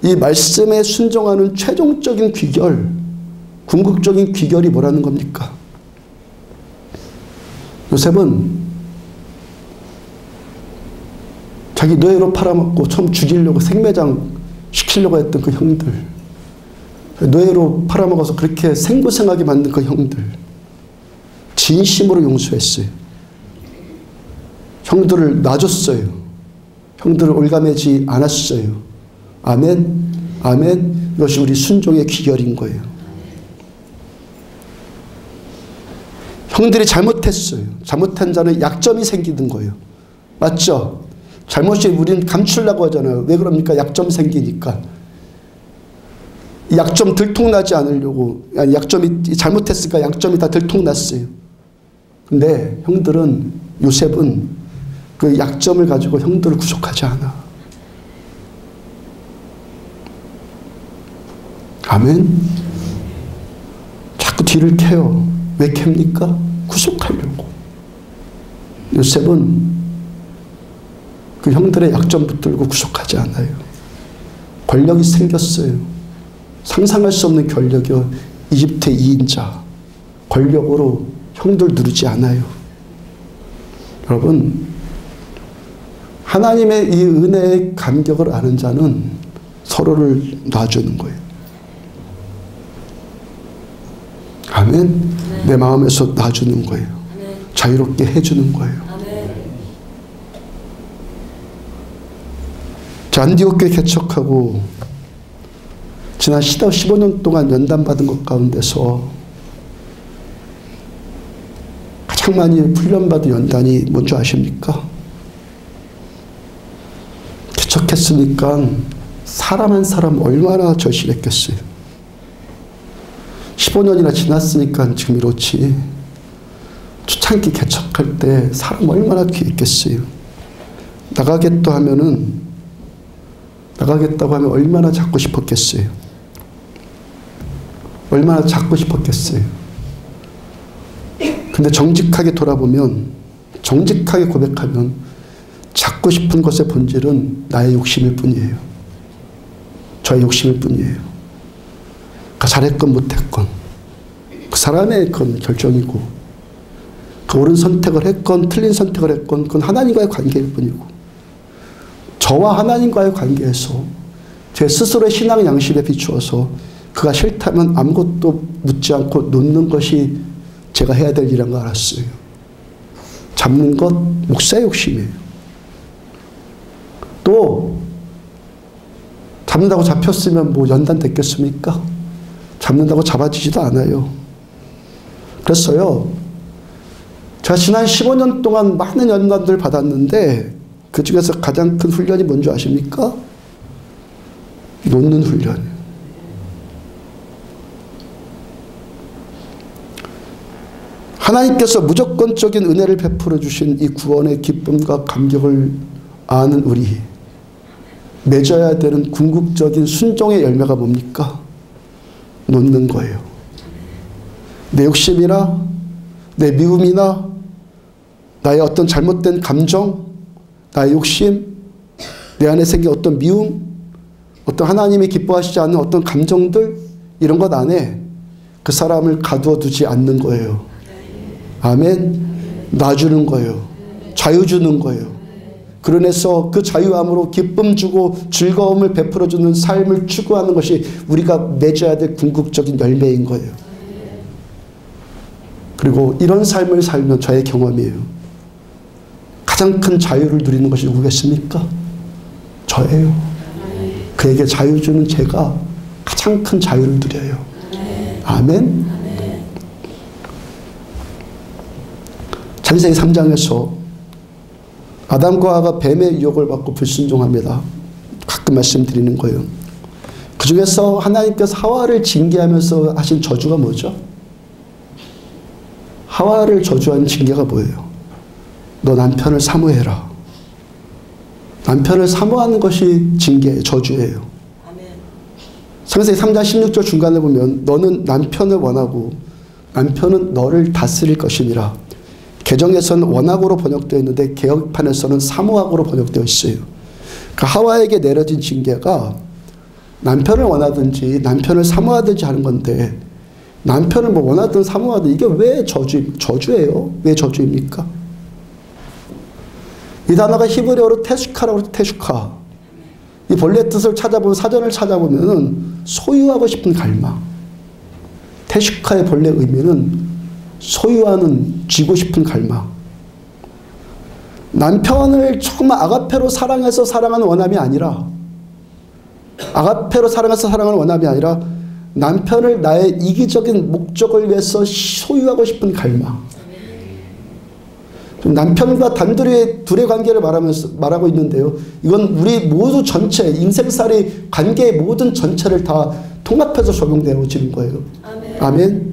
A: 이 말씀에 순종하는 최종적인 귀결, 궁극적인 귀결이 뭐라는 겁니까? 요셉은 자기 노예로 팔아먹고 처음 죽이려고 생매장 시키려고 했던 그 형들, 노예로 팔아먹어서 그렇게 생고생하게 만든 그 형들, 진심으로 용서했어요. 형들을 놔줬어요. 형들을 올가매지 않았어요. 아멘, 아멘. 이것이 우리 순종의 귀결인 거예요. 형들이 잘못했어요. 잘못한 자는 약점이 생기는 거예요. 맞죠? 잘못이 우리는 감추려고 하잖아요. 왜 그럽니까? 약점 생기니까. 이 약점 들통나지 않으려고, 아니 약점이 잘못했으니까 약점이 다 들통났어요. 근데 형들은, 요셉은 그 약점을 가지고 형들을 구속하지 않아. 아멘. 자꾸 뒤를 캐요. 왜 캡니까? 구속하려고. 요셉은 그 형들의 약점 붙들고 구속하지 않아요. 권력이 생겼어요. 상상할 수 없는 권력이요. 이집트의 2인자. 권력으로 형들 누르지 않아요. 여러분, 하나님의 이 은혜의 감격을 아는 자는 서로를 놔주는 거예요. 아멘. 네. 내 마음에서 놔주는 거예요. 네. 자유롭게 해주는 거예요. 네. 자, 안디옥 교회 개척하고 지난 15년 동안 연단받은 것 가운데서 가장 많이 훈련받은 연단이 뭔지 아십니까? 개척했으니까 사람 한 사람 얼마나 절실했겠어요. 15년이나 지났으니까 지금 이렇지. 초창기 개척할 때 사람 얼마나 귀했겠어요. 나가겠다고 하면 얼마나 잡고 싶었겠어요. 얼마나 잡고 싶었겠어요. 근데 정직하게 돌아보면, 정직하게 고백하면 찾고 싶은 것의 본질은 나의 욕심일 뿐이에요. 저의 욕심일 뿐이에요. 그러니까 잘했건 못했건 그 사람의 그건 결정이고, 그 옳은 선택을 했건 틀린 선택을 했건 그건 하나님과의 관계일 뿐이고, 저와 하나님과의 관계에서 제 스스로의 신앙 양심에 비추어서 그가 싫다면 아무것도 묻지 않고 놓는 것이 제가 해야 될 일이라는 걸 알았어요. 잡는 것 목사의 욕심이에요. 또 잡는다고 잡혔으면 뭐 연단 됐겠습니까? 잡는다고 잡아지지도 않아요. 그랬어요. 제가 지난 15년 동안 많은 연단들을 받았는데 그 중에서 가장 큰 훈련이 뭔지 아십니까? 놓는 훈련이에요. 하나님께서 무조건적인 은혜를 베풀어 주신 이 구원의 기쁨과 감격을 아는 우리, 맺어야 되는 궁극적인 순종의 열매가 뭡니까? 놓는 거예요. 내 욕심이나 내 미움이나 나의 어떤 잘못된 감정, 나의 욕심, 내 안에 생긴 어떤 미움, 어떤 하나님이 기뻐하시지 않는 어떤 감정들, 이런 것 안에 그 사람을 가두어 두지 않는 거예요. 아멘. 놔주는 거예요. 자유 주는 거예요. 그러면서 그 자유함으로 기쁨 주고 즐거움을 베풀어 주는 삶을 추구하는 것이 우리가 맺어야 될 궁극적인 열매인 거예요. 그리고 이런 삶을 살면 저의 경험이에요. 가장 큰 자유를 누리는 것이 누구겠습니까? 저예요. 그에게 자유 주는 제가 가장 큰 자유를 누려요. 아멘. 창세기 3장에서 아담과 하와가 뱀의 유혹을 받고 불순종합니다. 가끔 말씀드리는 거예요. 그 중에서 하나님께서 하와를 징계하면서 하신 저주가 뭐죠? 하와를 저주한 징계가 뭐예요? 너 남편을 사모해라. 남편을 사모하는 것이 징계예요. 저주예요. 창세기 3장 16절 중간에 보면 너는 남편을 원하고 남편은 너를 다스릴 것이니라. 개정에서는 원학으로 번역되어 있는데 개혁판에서는 사모학으로 번역되어 있어요. 그러니까 하와에게 내려진 징계가 남편을 원하든지 남편을 사모하든지 하는 건데, 남편을 뭐 원하든 사모하든 이게 왜 저주예요? 왜 저주입니까? 이 단어가 히브리어로 테슈카라고 해서 테슈카. 이 본래 뜻을 찾아보면, 사전을 찾아보면은 소유하고 싶은 갈망. 테슈카의 본래 의미는 소유하는, 쥐고 싶은 갈망. 남편을 정말 아가페로 사랑해서 사랑하는 원함이 아니라, 아가페로 사랑해서 사랑하는 원함이 아니라 남편을 나의 이기적인 목적을 위해서 소유하고 싶은 갈망. 남편과 단둘이 둘의 관계를 말하고 있는데요. 이건 우리 모두 전체, 인생살이 관계의 모든 전체를 다 통합해서 적용되어지는 거예요. 아멘. 아멘.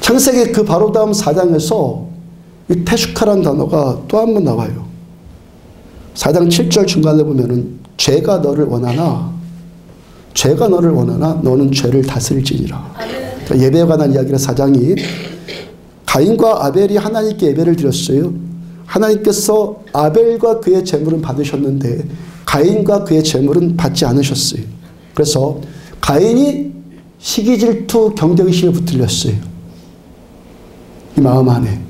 A: 창세기 그 바로 다음 4장에서 이 테슈카라는 단어가 또 한 번 나와요. 4장 7절 중간에 보면은 죄가 너를 원하나 너는 죄를 다스릴지니라. 그러니까 예배에 관한 이야기라 4장이 가인과 아벨이 하나님께 예배를 드렸어요. 하나님께서 아벨과 그의 제물은 받으셨는데 가인과 그의 제물은 받지 않으셨어요. 그래서 가인이 시기질투 경쟁심에 붙들렸어요. 이 마음 안에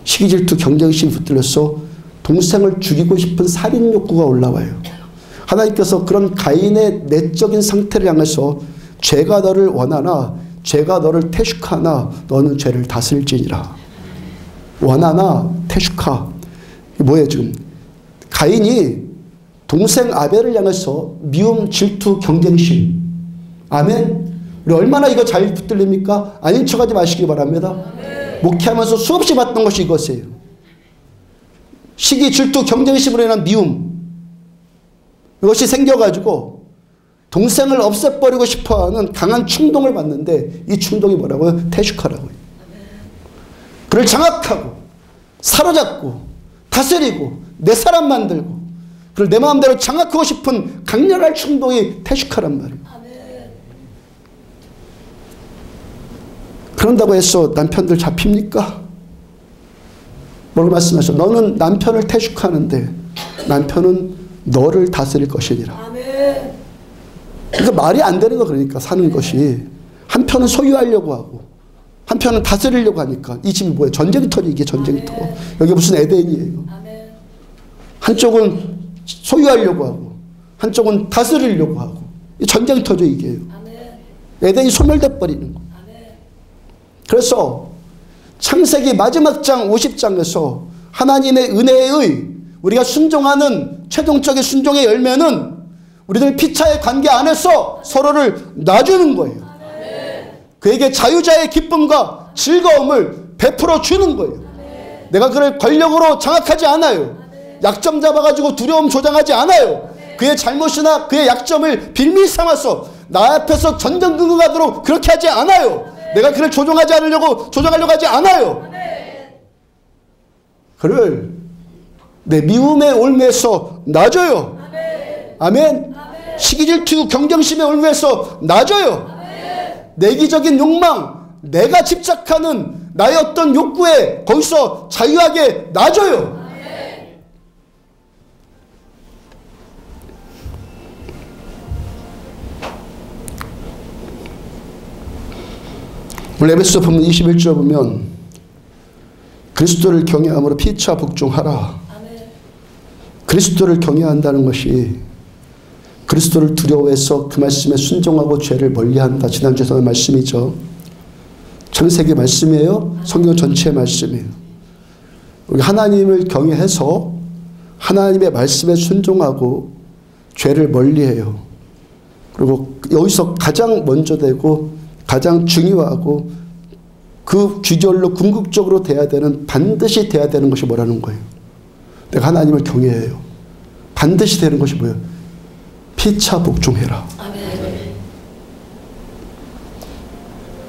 A: 시기질투 경쟁심에 붙들려서 동생을 죽이고 싶은 살인 욕구가 올라와요. 하나님께서 그런 가인의 내적인 상태를 향해서 죄가 너를 원하나 죄가 너를 테슈카나 너는 죄를 다스릴지니라. 원하나 테슈카. 뭐예요 지금? 가인이 동생 아벨을 향해서 미움, 질투, 경쟁심. 아멘. 우리 얼마나 이거 잘 붙들립니까? 아닌 척하지 마시기 바랍니다. 목회하면서 수없이 봤던 것이 이것이에요. 시기, 질투, 경쟁심으로 인한 미움. 이것이 생겨가지고 동생을 없애버리고 싶어하는 강한 충동을 받는데 이 충동이 뭐라고요? 테슈카라고요. 그를 장악하고 사로잡고 다스리고 내 사람 만들고 그를 내 마음대로 장악하고 싶은 강렬한 충동이 테슈카란 말이에요. 그런다고 해서 남편들 잡힙니까? 뭐라고 말씀하셔? 너는 남편을 태숙하는데 남편은 너를 다스릴 것이니라. 그러니까 말이 안 되는 거. 그러니까 사는 것이 한편은 소유하려고 하고 한편은 다스리려고 하니까 이 집이 뭐예요? 전쟁터지. 이게 전쟁터. 여기 무슨 에덴이에요. 한쪽은 소유하려고 하고 한쪽은 다스리려고 하고 전쟁터죠. 이게요. 에덴이 소멸돼 버리는 거. 그래서 창세기 마지막 장 50장에서 하나님의 은혜의 우리가 순종하는 최종적인 순종의 열매는 우리들 피차의 관계 안에서 서로를 놔주는 거예요. 그에게 자유자의 기쁨과 즐거움을 베풀어 주는 거예요. 내가 그를 권력으로 장악하지 않아요. 약점 잡아가지고 두려움 조장하지 않아요. 그의 잘못이나 그의 약점을 빌미 삼아서 나 앞에서 전전긍긍하도록 그렇게 하지 않아요. 내가 그를 조정하려고 하지 않아요. 그를 내 미움의 올무에서 놔줘요. 아멘. 시기질투 경쟁심의 올무에서 놔줘요. 내기적인 욕망, 내가 집착하는 나의 어떤 욕구에 거기서 자유하게 놔줘요. 오늘 에베소서 보면 21절 보면 그리스도를 경외함으로 피차 복종하라. 그리스도를 경외한다는 것이 그리스도를 두려워해서 그 말씀에 순종하고 죄를 멀리한다. 지난주에 전한 말씀이죠. 창세기 말씀이에요. 성경 전체의 말씀이에요. 우리 하나님을 경외해서 하나님의 말씀에 순종하고 죄를 멀리해요. 그리고 여기서 가장 먼저 되고 가장 중요하고 그 귀결로 궁극적으로 돼야 되는, 반드시 돼야 되는 것이 뭐라는 거예요. 내가 하나님을 경외해요. 반드시 되는 것이 뭐예요? 피차 복종해라. 아멘.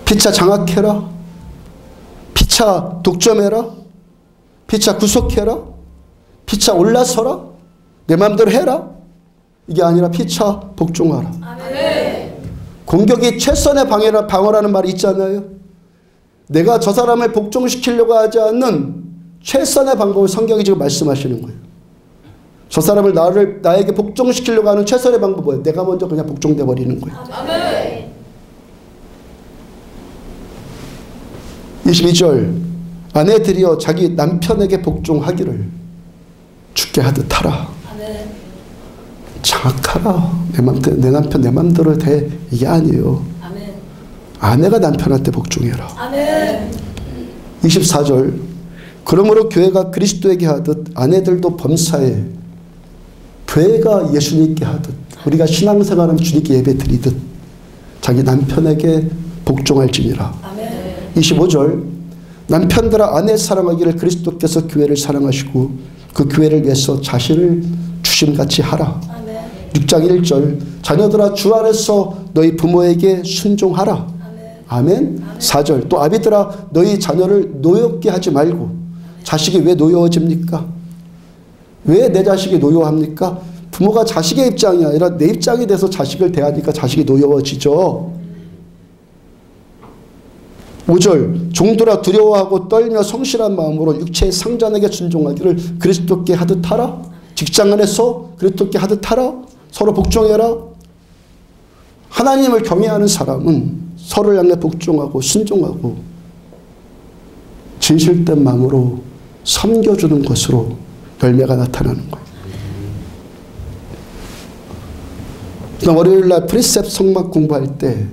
A: 피차 장악해라. 피차 독점해라. 피차 구속해라. 피차 올라서라. 내 마음대로 해라. 이게 아니라 피차 복종하라. 아멘. 공격이 최선의 방어라는 말이 있잖아요. 내가 저 사람을 복종시키려고 하지 않는 최선의 방법을 성경이 지금 말씀하시는 거예요. 저 사람을 나에게 복종시키려고 하는 최선의 방법은 뭐예요? 내가 먼저 그냥 복종돼 버리는 거예요. 아멘. 22절 아내들이여 자기 남편에게 복종하기를 주께 하듯 하라. 아멘. 장악하라. 내 남편 내 맘대로 돼. 이게 아니에요. 아멘. 아내가 남편한테 복종해라. 아멘. 24절 그러므로 교회가 그리스도에게 하듯 아내들도 범사에 교회가 예수님께 하듯 우리가 신앙생활하면 주님께 예배 드리듯 자기 남편에게 복종할지니라. 아멘. 25절 남편들아 아내 사랑하기를 그리스도께서 교회를 사랑하시고 그 교회를 위해서 자신을 주심같이 하라. 아멘. 6장 1절 자녀들아 주 안에서 너희 부모에게 순종하라. 아멘. 아멘. 4절 또 아비들아 너희 자녀를 노엽게 하지 말고. 자식이 왜 노여워집니까? 왜 내 자식이 노여워합니까? 부모가 자식의 입장이 아니라 내 입장이 돼서 자식을 대하니까 자식이 노여워지죠. 5절 종들아 두려워하고 떨며 성실한 마음으로 육체의 상전에게 순종하기를 그리스도께 하듯 하라. 직장 안에서 그리스도께 하듯 하라. 서로 복종해라. 하나님을 경외하는 사람은 서로를 향해 복종하고 순종하고 진실된 마음으로 섬겨주는 것으로 열매가 나타나는 거예요. 월요일날 프리셉 성막 공부할 때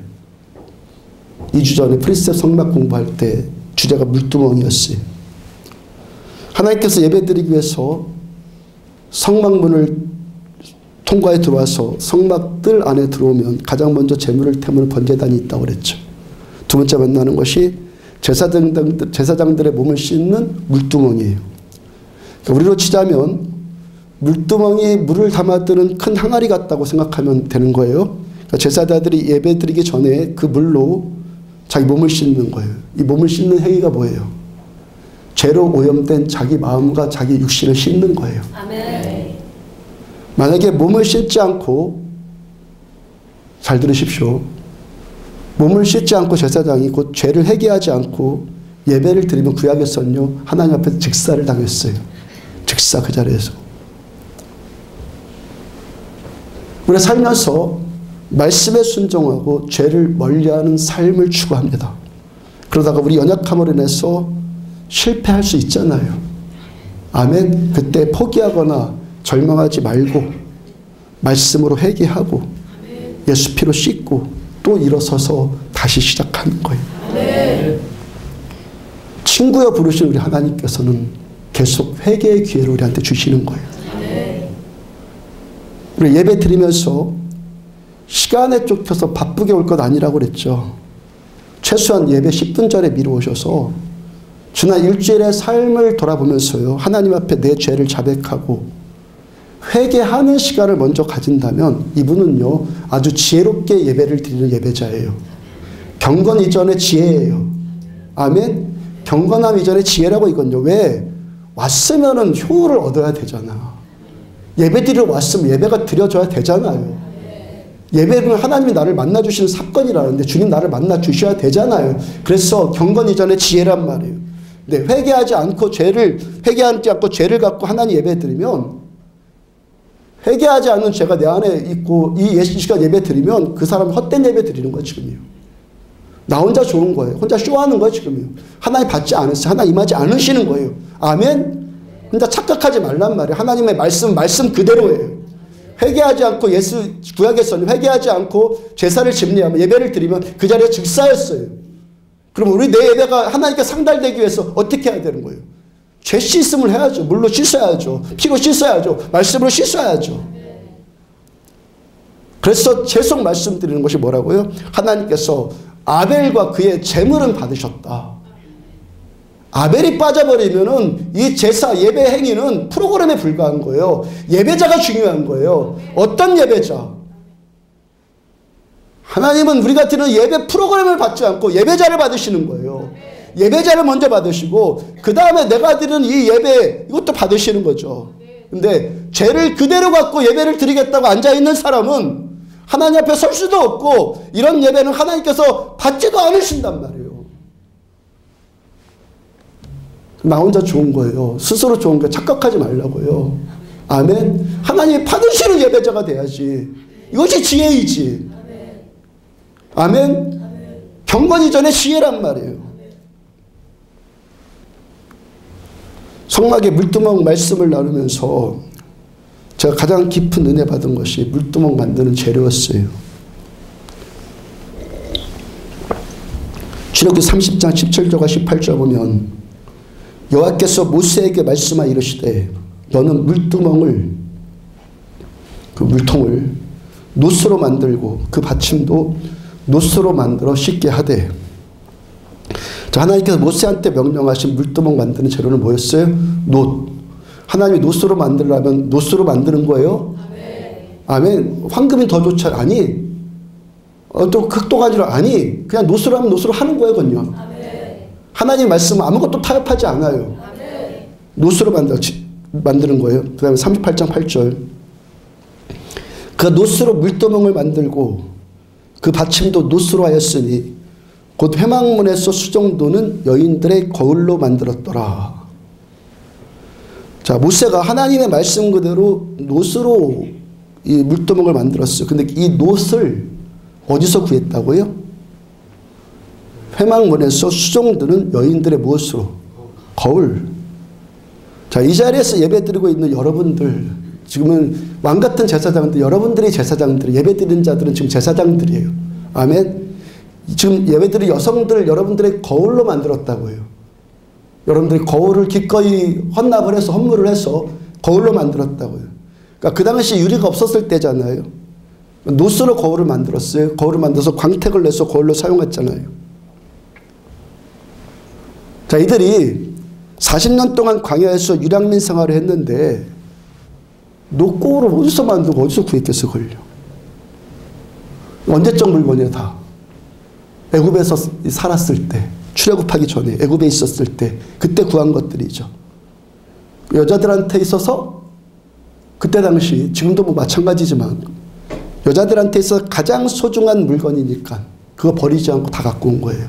A: 2주 전에 프리셉 성막 공부할 때 주제가 물두멍이었어요. 하나님께서 예배드리기 위해서 성막문을 통과해 들어와서 성막 뜰 안에 들어오면 가장 먼저 제물을 태우는 번제단이 있다고 그랬죠. 두 번째 만나는 것이 제사장들의 몸을 씻는 물두멍이에요. 우리로 치자면 물두멍이 물을 담아드는 큰 항아리 같다고 생각하면 되는 거예요. 그러니까 제사자들이 예배 드리기 전에 그 물로 자기 몸을 씻는 거예요. 이 몸을 씻는 행위가 뭐예요? 죄로 오염된 자기 마음과 자기 육신을 씻는 거예요. 아멘. 만약에 몸을 씻지 않고, 잘 들으십시오. 몸을 씻지 않고 제사장이 곧 죄를 회개하지 않고 예배를 드리면 구약에서는요, 하나님 앞에서 직사를 당했어요. 직사 그 자리에서. 우리가 살면서 말씀에 순종하고 죄를 멀리하는 삶을 추구합니다. 그러다가 우리 연약함으로 인해서 실패할 수 있잖아요. 아멘. 그때 포기하거나 절망하지 말고 말씀으로 회개하고 예수 피로 씻고 또 일어서서 다시 시작하는 거예요. 친구여 부르신 우리 하나님께서는 계속 회개의 기회를 우리한테 주시는 거예요. 우리 예배 드리면서 시간에 쫓겨서 바쁘게 올 것 아니라고 그랬죠. 최소한 예배 10분 전에 미루어셔서 지난 일주일의 삶을 돌아보면서요, 하나님 앞에 내 죄를 자백하고 회개하는 시간을 먼저 가진다면 이분은요, 아주 지혜롭게 예배를 드리는 예배자예요. 경건 이전의 지혜예요. 아멘. 경건함 이전의 지혜라고 이건요. 왜? 왔으면은 효를 얻어야 되잖아. 예배 드리러 왔으면 예배가 드려져야 되잖아요. 예배는 하나님이 나를 만나주시는 사건이라는데 주님 나를 만나주셔야 되잖아요. 그래서 경건 이전의 지혜란 말이에요. 네, 회개하지 않고 죄를 갖고 하나님 예배 드리면, 회개하지 않는 죄가 내 안에 있고 이 시간 예배 드리면 그 사람이 헛된 예배 드리는 거예요, 지금요. 나 혼자 좋은 거예요. 혼자 쇼하는 거예요, 지금요. 하나님 받지 않으세요. 하나님 임하지 않으시는 거예요. 아멘? 혼자 착각하지 말란 말이에요. 하나님의 말씀 그대로예요. 회개하지 않고 구약에서는 회개하지 않고 제사를 집례하면 예배를 드리면 그 자리에 즉사였어요. 그럼 내 예배가 하나님께 상달되기 위해서 어떻게 해야 되는 거예요? 죄 씻음을 해야죠. 물로 씻어야죠. 피로 씻어야죠. 말씀으로 씻어야죠. 그래서 계속 말씀드리는 것이 뭐라고요? 하나님께서 아벨과 그의 제물은 받으셨다. 아벨이 빠져버리면은 이 제사 예배 행위는 프로그램에 불과한 거예요. 예배자가 중요한 거예요. 어떤 예배자? 하나님은 우리가 드리는 예배 프로그램을 받지 않고 예배자를 받으시는 거예요. 예배자를 먼저 받으시고 그 다음에 내가 드리는 이 예배 이것도 받으시는 거죠. 근데 죄를 그대로 갖고 예배를 드리겠다고 앉아있는 사람은 하나님 앞에 설 수도 없고 이런 예배는 하나님께서 받지도 않으신단 말이에요. 나 혼자 좋은 거예요. 스스로 좋은 거 착각하지 말라고요. 아멘. 하나님이 받으시는 예배자가 돼야지. 이것이 지혜이지. 아멘. 경건 이전의 지혜란 말이에요. 성막의 물두멍 말씀을 나누면서 제가 가장 깊은 은혜 받은 것이 물두멍 만드는 재료였어요. 출애굽기 30장 17절과 18절 보면 여호와께서 모세에게 말씀하여 이르시되 너는 그 물통을 노스로 만들고 그 받침도 노스로 만들어 씻게 하되. 자, 하나님께서 모세한테 명령하신 물두멍 만드는 재료는 뭐였어요? 놋. 하나님이 노스로 만들려면 노스로 만드는 거예요? 아멘. 황금이 더 좋지? 아니. 또 극도가 아니라 아니. 그냥 노스로 하면 노스로 하는 거예요, 그건요. 하나님 말씀은 아무것도 타협하지 않아요. 노스로 만드는 거예요. 그 다음에 38장 8절. 그 노스로 물두멍을 만들고 그 받침도 노스로 하였으니 곧 회막문에서 수정도는 여인들의 거울로 만들었더라. 자, 모세가 하나님의 말씀 그대로 놋으로 이 물두멍을 만들었어요. 근데 이 놋을 어디서 구했다고요? 회막문에서 수정드는 여인들의 무엇으로? 거울. 자, 이 자리에서 예배드리고 있는 여러분들, 지금은 왕같은 제사장들, 여러분들이 제사장들, 예배드리는 자들은 지금 제사장들이에요. 아멘. 지금 예배드리는 여성들, 여러분들의 거울로 만들었다고요. 여러분들이 거울을 기꺼이 헌납을 해서 헌물을 해서 거울로 만들었다고요. 그러니까 그 당시 유리가 없었을 때잖아요. 놋으로 거울을 만들었어요. 거울을 만들어서 광택을 내서 거울로 사용했잖아요. 자, 이들이 40년 동안 광야에서 유랑민 생활을 했는데 놋고울을 어디서 만들고 어디서 구했겠어, 그걸요. 언제적 물건이야, 다. 애굽에서 살았을 때, 출애굽하기 전에 애굽에 있었을 때 그때 구한 것들이죠. 여자들한테 있어서 그때 당시, 지금도 뭐 마찬가지지만 여자들한테 있어서 가장 소중한 물건이니까 그거 버리지 않고 다 갖고 온 거예요.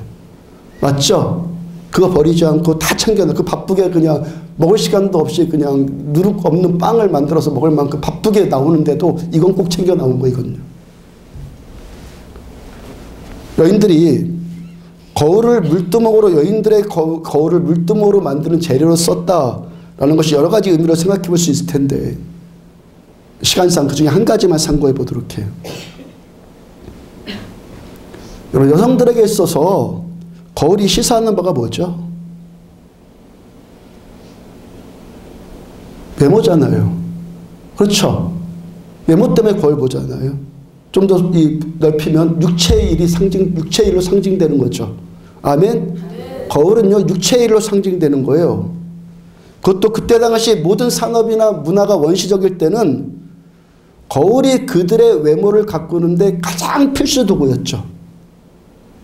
A: 맞죠? 그거 버리지 않고 다 챙겨놔. 그 바쁘게 그냥 먹을 시간도 없이 그냥 누룩 없는 빵을 만들어서 먹을 만큼 바쁘게 나오는데도 이건 꼭 챙겨 나온 거 이건요. 여인들이 거울을 물두멍으로 여인들의 거울을 물두멍으로 만드는 재료로 썼다라는 것이 여러 가지 의미로 생각해 볼 수 있을 텐데 시간상 그 중에 한 가지만 참고해 보도록 해요. 여러분 여성들에게 있어서 거울이 시사하는 바가 뭐죠? 외모잖아요. 그렇죠? 외모 때문에 거울 보잖아요. 좀 더 넓히면 육체의 일로 상징되는 거죠. 아멘? 거울은요, 육체의 일로 상징되는 거예요. 그것도 그때 당시 모든 산업이나 문화가 원시적일 때는 거울이 그들의 외모를 가꾸는데 가장 필수 도구였죠.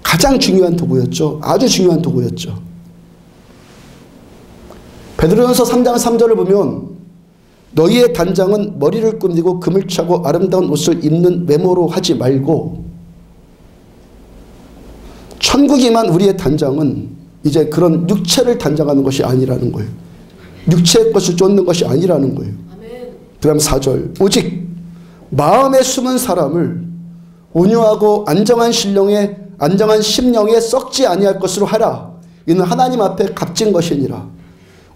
A: 가장 중요한 도구였죠. 아주 중요한 도구였죠. 베드로전서 3장 3절을 보면 너희의 단장은 머리를 꾸미고 금을 차고 아름다운 옷을 입는 외모로 하지 말고 천국이만 우리의 단장은 이제 그런 육체를 단장하는 것이 아니라는 거예요. 육체의 것을 쫓는 것이 아니라는 거예요. 그 다음 4절 오직 마음에 숨은 사람을 온유하고 안정한 심령에 썩지 아니할 것으로 하라. 이는 하나님 앞에 값진 것이니라.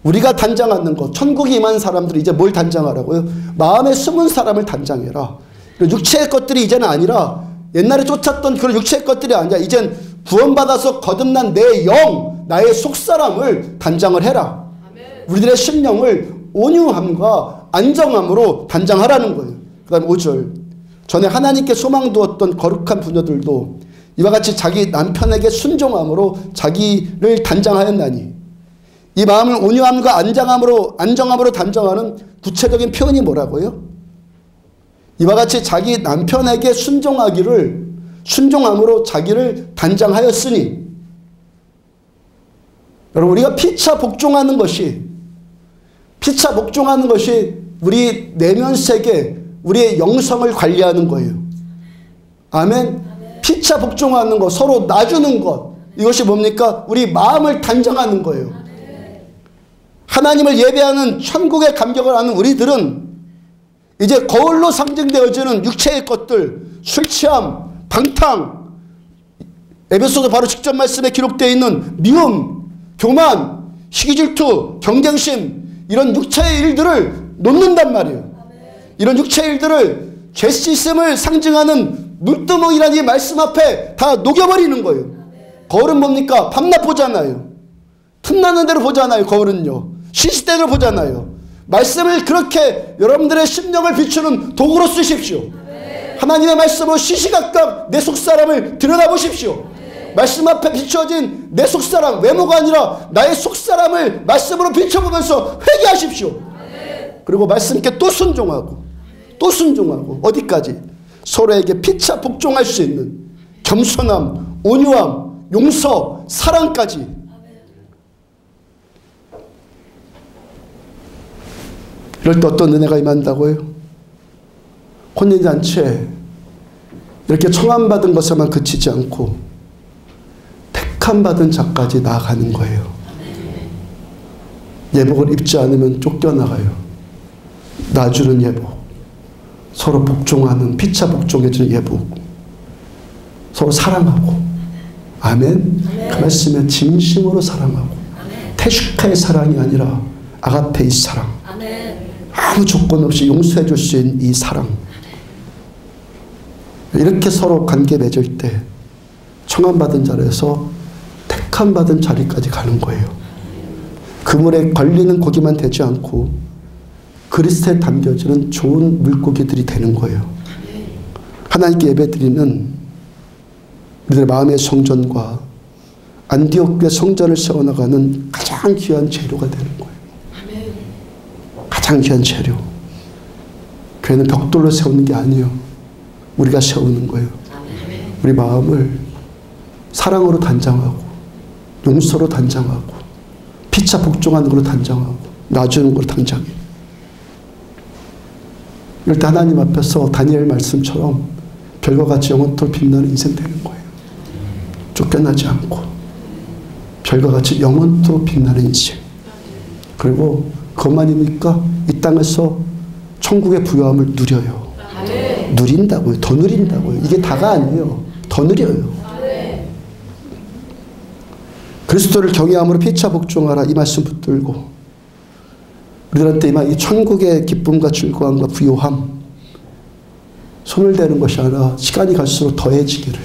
A: 우리가 단장하는 것, 천국에 임한 사람들이 이제 뭘 단장하라고요? 마음에 숨은 사람을 단장해라. 육체의 것들이 이제는 아니라 옛날에 쫓았던 그런 육체의 것들이 아니라 이젠 구원받아서 거듭난 내 영, 나의 속사람을 단장을 해라. 우리들의 심령을 온유함과 안정함으로 단장하라는 거예요. 그 다음 5절 전에 하나님께 소망 두었던 거룩한 부녀들도 이와 같이 자기 남편에게 순종함으로 자기를 단장하였나니 이 마음을 온유함과 안정함으로 단정하는 구체적인 표현이 뭐라고요? 이와 같이 자기 남편에게 순종함으로 자기를 단장하였으니 여러분 우리가 피차 복종하는 것이 우리 내면 세계 우리의 영성을 관리하는 거예요. 아멘. 피차 복종하는 것, 서로 놔주는 것, 이것이 뭡니까? 우리 마음을 단정하는 거예요. 하나님을 예배하는 천국의 감격을 하는 우리들은 이제 거울로 상징되어지는 육체의 것들, 술 취함, 방탕, 에베소서 바로 직접 말씀에 기록되어 있는 미움, 교만, 시기질투, 경쟁심, 이런 육체의 일들을 놓는단 말이에요. 이런 육체의 일들을 죄 씻음을 상징하는 물두멍이라는 이 말씀 앞에 다 녹여버리는 거예요. 거울은 뭡니까? 밤낮 보잖아요. 틈나는 대로 보잖아요. 거울은요. 시시때를 보잖아요. 말씀을 그렇게 여러분들의 심령을 비추는 도구로 쓰십시오. 하나님의 말씀으로 시시각각 내 속사람을 들여다보십시오. 말씀 앞에 비춰진 내 속사람, 외모가 아니라 나의 속사람을 말씀으로 비춰보면서 회개하십시오. 그리고 말씀께 또 순종하고 어디까지? 서로에게 피차 복종할 수 있는 겸손함, 온유함, 용서, 사랑까지. 이럴 때 어떤 은혜가 임한다고요? 혼인잔치에 이렇게 청함받은 것에만 그치지 않고 택함받은 자까지 나아가는 거예요. 예복을 입지 않으면 쫓겨나가요. 놔주는 예복, 서로 복종하는, 피차 복종해주는 예복, 서로 사랑하고, 아멘. 그 말씀에 진심으로 사랑하고, 테슈카의 사랑이 아니라 아가페의 사랑, 아무 조건 없이 용서해 줄 수 있는 이 사랑, 이렇게 서로 관계 맺을 때 청함받은 자리에서 택함받은 자리까지 가는 거예요. 그물에 걸리는 고기만 되지 않고 그리스도에 담겨지는 좋은 물고기들이 되는 거예요. 하나님께 예배드리는 우리들의 마음의 성전과 안디옥의 성전을 세워나가는 가장 귀한 재료가 되는 거예요. 가장 귀한 재료. 교회는 벽돌로 세우는 게 아니에요. 우리가 세우는 거예요. 우리 마음을 사랑으로 단장하고 용서로 단장하고 피차 복종하는 걸로 단장하고 놔주는 걸로 단장해. 이럴 때 하나님 앞에서 다니엘 말씀처럼 별과 같이 영원토록 빛나는 인생 되는 거예요. 쫓겨나지 않고 별과 같이 영원토록 빛나는 인생. 그리고 그것만입니까? 이 땅에서 천국의 부요함을 누려요. 누린다고요. 더 누린다고요. 이게 다가 아니에요. 더 누려요. 그리스도를 경외함으로 피차 복종하라. 이 말씀 붙들고 우리들한테 이 천국의 기쁨과 즐거움과 부요함 소멸되는 것이 아니라 시간이 갈수록 더해지기를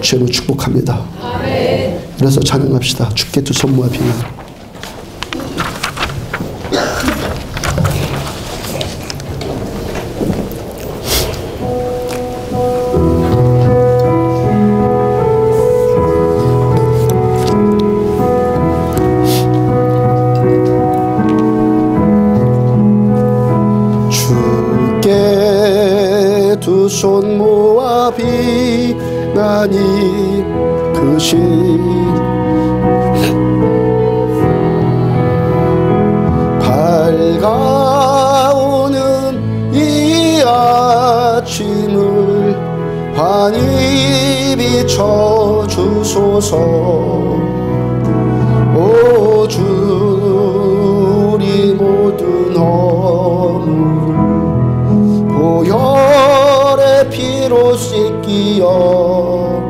A: 주님을 축복합니다. 그래서 찬양합시다. 주께 두 손 모아 비나. 두 손 모아 비나니 그 시 밝아오는 이 아침을 환히 비춰 주소서. 오 주 우리 모든 허물 보혈의 피로 씻기어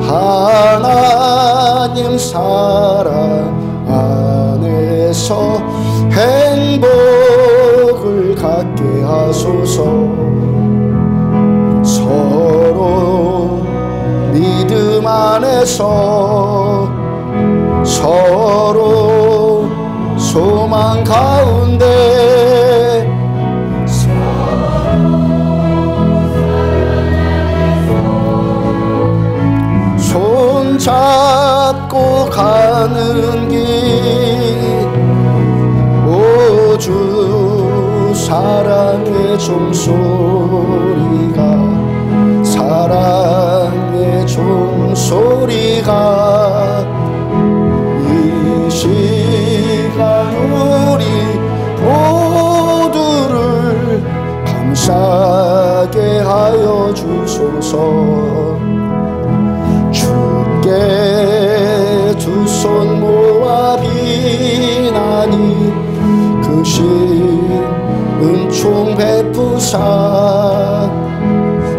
A: 하나님 사랑 안에서 행복을 갖게 하소서. 서로 믿음 안에서 서로 소망 가운데 손잡고 가는 길 오주 사랑의 종소리가 사랑의 종소리가 이 시간 우리 모두를 감싸게 하여 주소서. 두 손 모아 비나니 그 신 은총 베푸사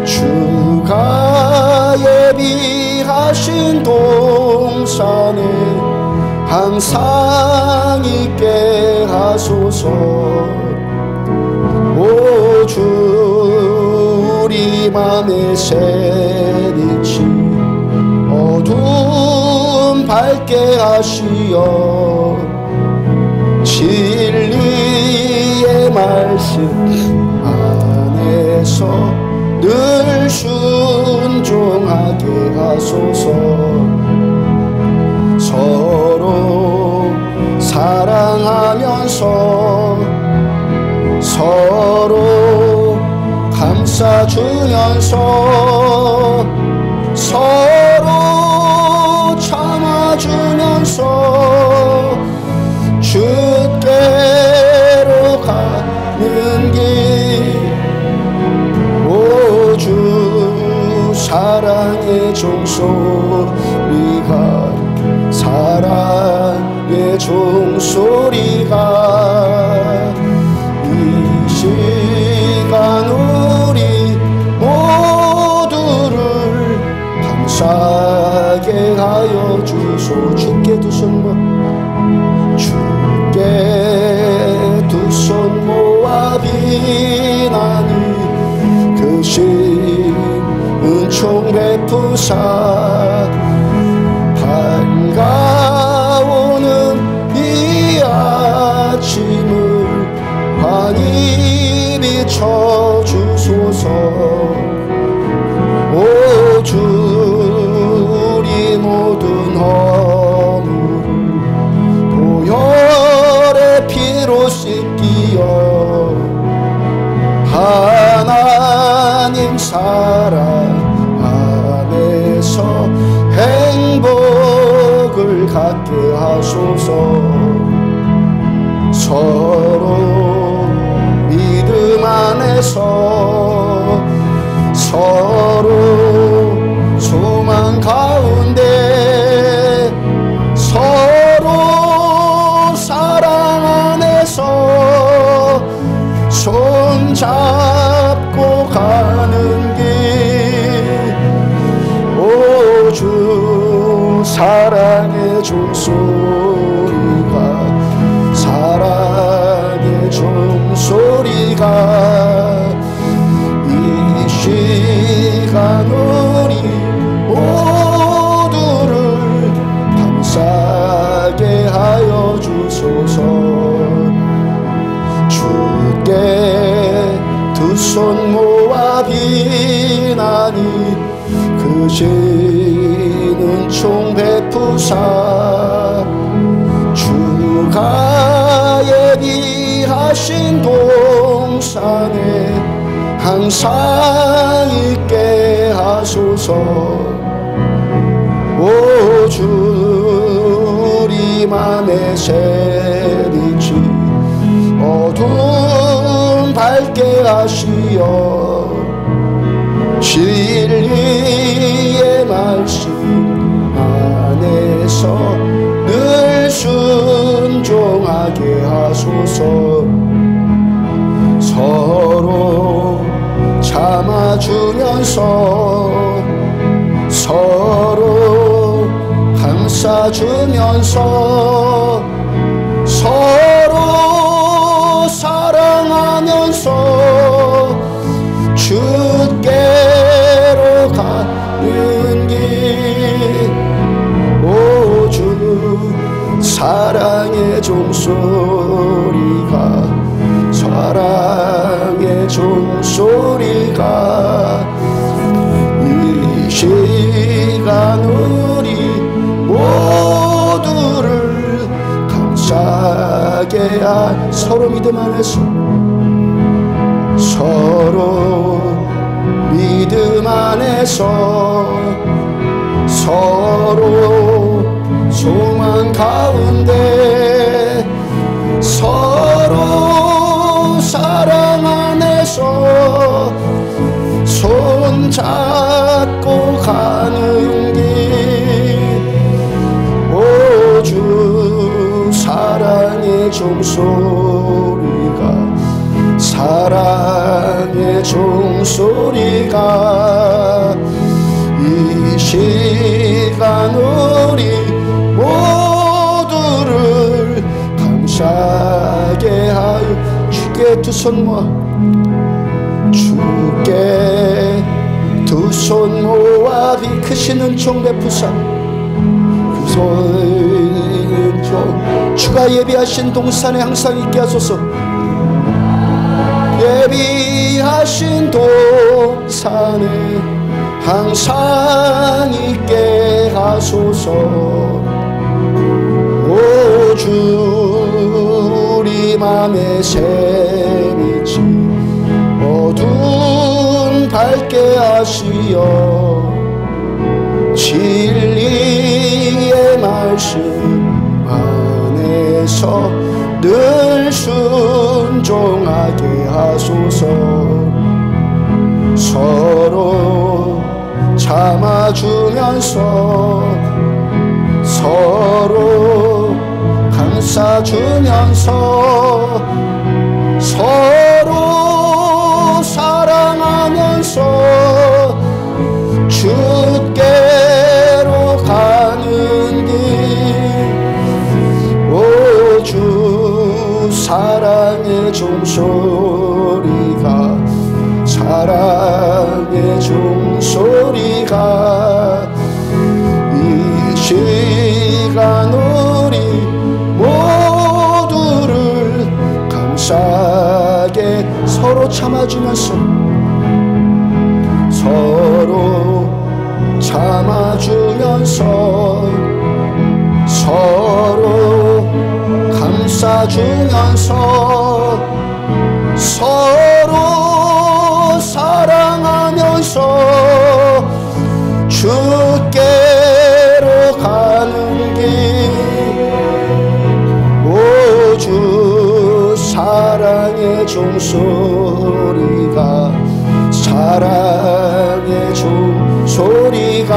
A: 주가 예비하신 동산에 항상 있게 하소서. 오 주 우리 맘에 새빛이 어둠 밝게 하시어 진리의 말씀 안에서 늘 순종하게 하소서. 서로 사랑하면서 서로 감싸주면서 서로 참아주면서 주께로 가는 길 오주 사랑의 종소리가 사랑의 종소리가 이 시간 우리 모두를 감싸게 하여 주소. 주께 두 손 모아 주께 두 손 모아 비나니 그 신 은총 베푸사 밝아오는 이 아침을 환히 비춰 주소서. 오 주 우리 모든 허물을 보혈의 피로 씻기어 하나님 사랑 안에서 행복을 갖게 하소서. 서로 믿음 안에서 서로 소망 가운데 사랑의 종소리가 사랑의 종소리가 이 시간 우리 모두를 감싸게 하여 주소서. 주께 두 손 모아 비나니 크신 은총 베푸사 주가 예비하신 동산에 항상 있게 하소서. 오 주 우리 맘에 새빛이 어둠 밝게 하시어 진리의 말씀 안에서 늘 순종하게 하소서. 서로 참아주면서 서로 감싸주면서 서로 사랑하면서 주께로 가는 길. 오 주 사랑의 종소리가 사랑의 종소리가 이 시간 우리 모두를 감싸게 할 서로 믿음 안에서 서로 믿음 안에서 서로 소망 가운데 서로 사랑 안에서 손잡고 가는 길. 오 주 사랑의 종소리가 사랑의 종소리가 이 시간 우리 모두를 감싸게 하여 주께 두 손 모아 주께 두 손 모아 비 크신 은총 베푸사 그 손 주가 예비하신 동산에 항상 있게 하소서. 예비하신 동산에 항상 있게 하소서. 오 주 우리 맘에 새빛이 어두운 밝게 하시어 진리의 말씀 안에서 늘 순종하게 하소서. 서로 참아주면서 서로 감싸주면서 서로 사랑하면서 주께로 가는 길. 오 주 사랑의 종소리가 사랑의 종소리가 이 시간 우리 모두를 감싸게 서로 참아주면서 서로 참아주면서 서로 감싸주면서 서로 사랑하면서 주께로 가는 길. 오 주 사랑의 종소리가 사랑의 종소리가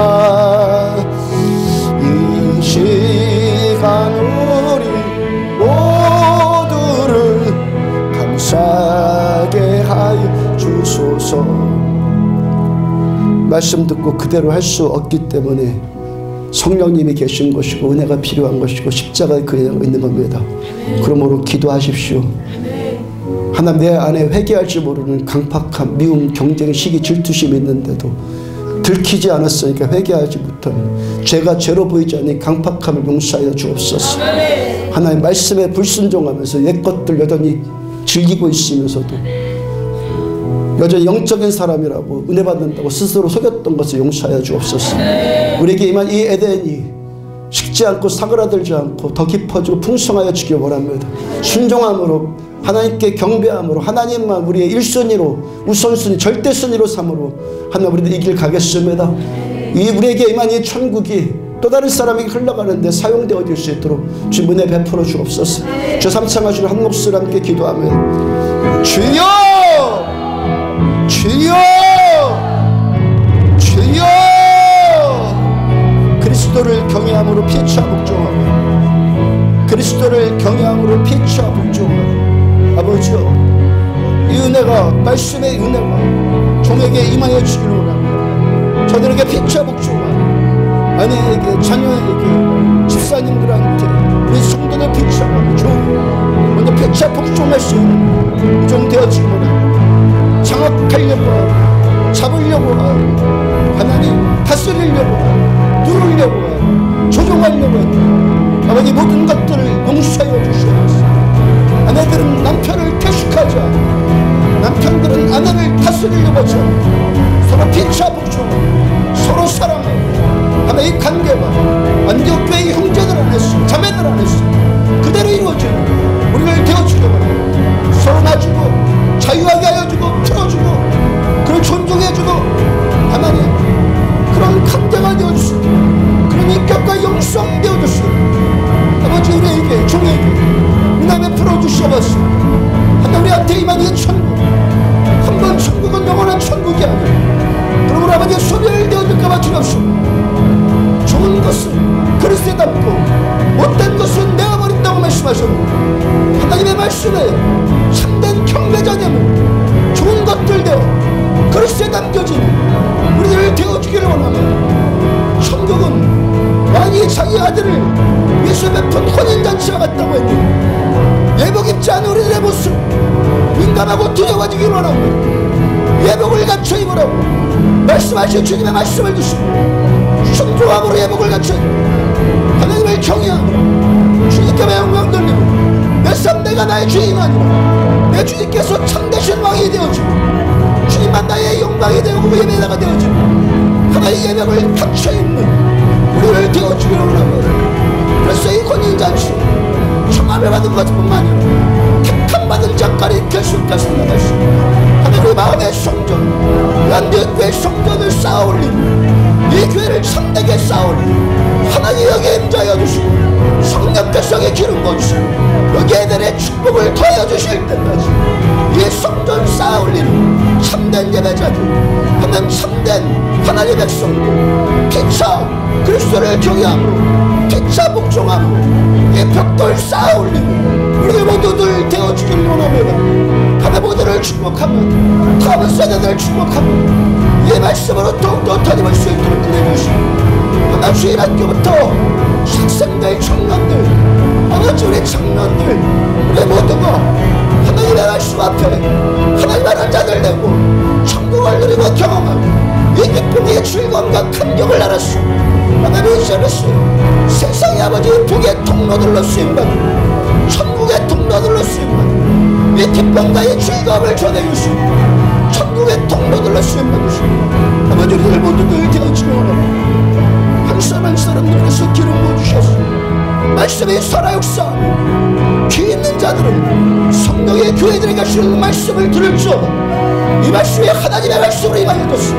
A: 이 시간 우리 모두를 감싸게 하여 주소서. 말씀 듣고 그대로 할 수 없기 때문에 성령님이 계신 것이고 은혜가 필요한 것이고 십자가에 그냥 있는 겁니다. 그러므로 기도하십시오. 하나님, 내 안에 회개할지 모르는 강팍함, 미움, 경쟁, 시기, 질투심이 있는데도 들키지 않았으니까 회개하지 못하는 죄가 죄로 보이지 않는 강팍함을 용서하여 주옵소서. 하나님, 말씀에 불순종하면서 옛 것들 여전히 즐기고 있으면서도 여전히 영적인 사람이라고 은혜 받는다고 스스로 속였던 것을 용서하여 주옵소서. 우리에게 임한 이 에덴이 식지 않고 사그라들지 않고 더 깊어지고 풍성하여 주길 원합니다. 순종함으로, 하나님께 경배함으로, 하나님만 우리의 1순위로, 우선순위, 절대순위로 삼으로 하나님, 우리도 이 길 가겠습니다. 우리에게 임한 이 천국이 또 다른 사람에게 흘러가는데 사용되어질 수 있도록 주님 은혜 베풀어 주옵소서. 주 삼창하시는 한 목소리 함께 기도하면, 주여! 주여! 주여! 그리스도를 경외함으로 피차 복종하고, 그리스도를 경외함으로 피차 복종하고, 아버지여, 이 은혜가, 말씀의 은혜가 종에게 임하여 주기를 원합니다. 저들에게 피차 복종하고, 아내에게, 자녀에게, 집사님들한테, 우리 성도들 피차하고 먼저 피차 복종할 수 있는 우종 되어지기를 원합니다. 장악하려고 하고, 잡으려고 하고, 하나님 다스리려고 하고, 누르려고 하고, 조종하려고 하고, 아버지 모든 것들을 용서하여 주시옵소서. 아내들은 남편을 퇴식하지 않고, 남편들은 아내를 다스리려고 하지 않고, 서로 피차 복종하고, 서로 사랑하고, 하나님 이 관계가 안디옥교회의 형제들 안에서, 자매들 안에서 그대로 이루어지는 우리를 되어주려고 합니다. 서로 놔주고 자유하게 하여주고 풀어주고 그걸 존중해주고, 하나님 그런 강대가 되어주시고 그런 인격과 영성 되어주시고, 아버지 우리에게, 종에게 은혜 베풀어 주시옵소서. 하나님 우리한테 임한 이 천국, 한번 천국은 영원한 천국이 아니라, 그러므로 아버지 소멸되어질까봐 두렵소. 좋은 것은 그릇에 담고 못된 것은 내어버린다고 말씀하셨는데, 하나님의 말씀에 참된 경배자됨을 좋은 것들 되어 그릇에 담겨진 우리들을 되어주기를 원하며, 천국은 왕이 자기 아들을 예수 베푼 혼인잔치와 같다고 했는데 예복 입지 않은 우리들의 모습 민감하고 두려워지기를 원하고, 예복을 갖춰 입으라고 말씀하신 주님의 말씀을 주시고, 순종함으로 예복을 갖춰 하나님을 경외함으로 주님께 영광 돌리고, 내 삶 내가 나의 주인이 아니라 내 주님께서 참되신 왕이 되어지고, 주님만 나의 영광이 되고 예배자가 되어지고, 하나의 예복을 갖춰 입는 우리를 되어주기를 원합니다. 그래서 이 혼인잔치 청함을 받은 것뿐만 아니라 택함받은 자까지 결실까지 나가시고, 하나님의 마음의 성전, 안디옥교회의 성전을 쌓아올리는, 이 교회를 참되게 쌓아올리는 하나님 여기에 임자여 주시고, 성령께서 여기에 기름 부어주시고, 여기에 내 축복을 더해 주실 때까지 이 성전 쌓아올리는 참된 예배자들, 하나님 참된 하나님의 백성들, 피차 그리스도를 경외함으로, 피차 복종함으로 이 벽돌 쌓아올리는 우리 모두들 되어주기를 원합니다. 하나님 모두를 축복하며, 다음 세대들을 축복하며, 이 말씀으로 더욱더 더듬을 수 있도록 은혜주시고, 하나님 주일 학교부터 학생들, 청년들, 아버지 우리 청년들, 우리 모두가 하나님의 말씀 앞에 하나님 하는 자들 되고 천국을 누리고 경험하고 이 기쁨의 즐거움과 감격을 알았소. 하나님 이제는 세상의 아버지 복의 통로들로 쓰임받고 천국의 통로들로 쓰임받고 이 기쁨과 이 즐거움을 전해주시고 천국의 통로들로 쓰임받으시고, 아버지 우리들 모두들 되어지고 한 사람 한 사람들에게서 기름 부어주셔서 말씀이 살아역사하며 귀 있는 자들은 성령의 교회들에게 하시는 말씀을 들을지어다. 이 말씀이 하나님의 말씀으로 임하여졌어.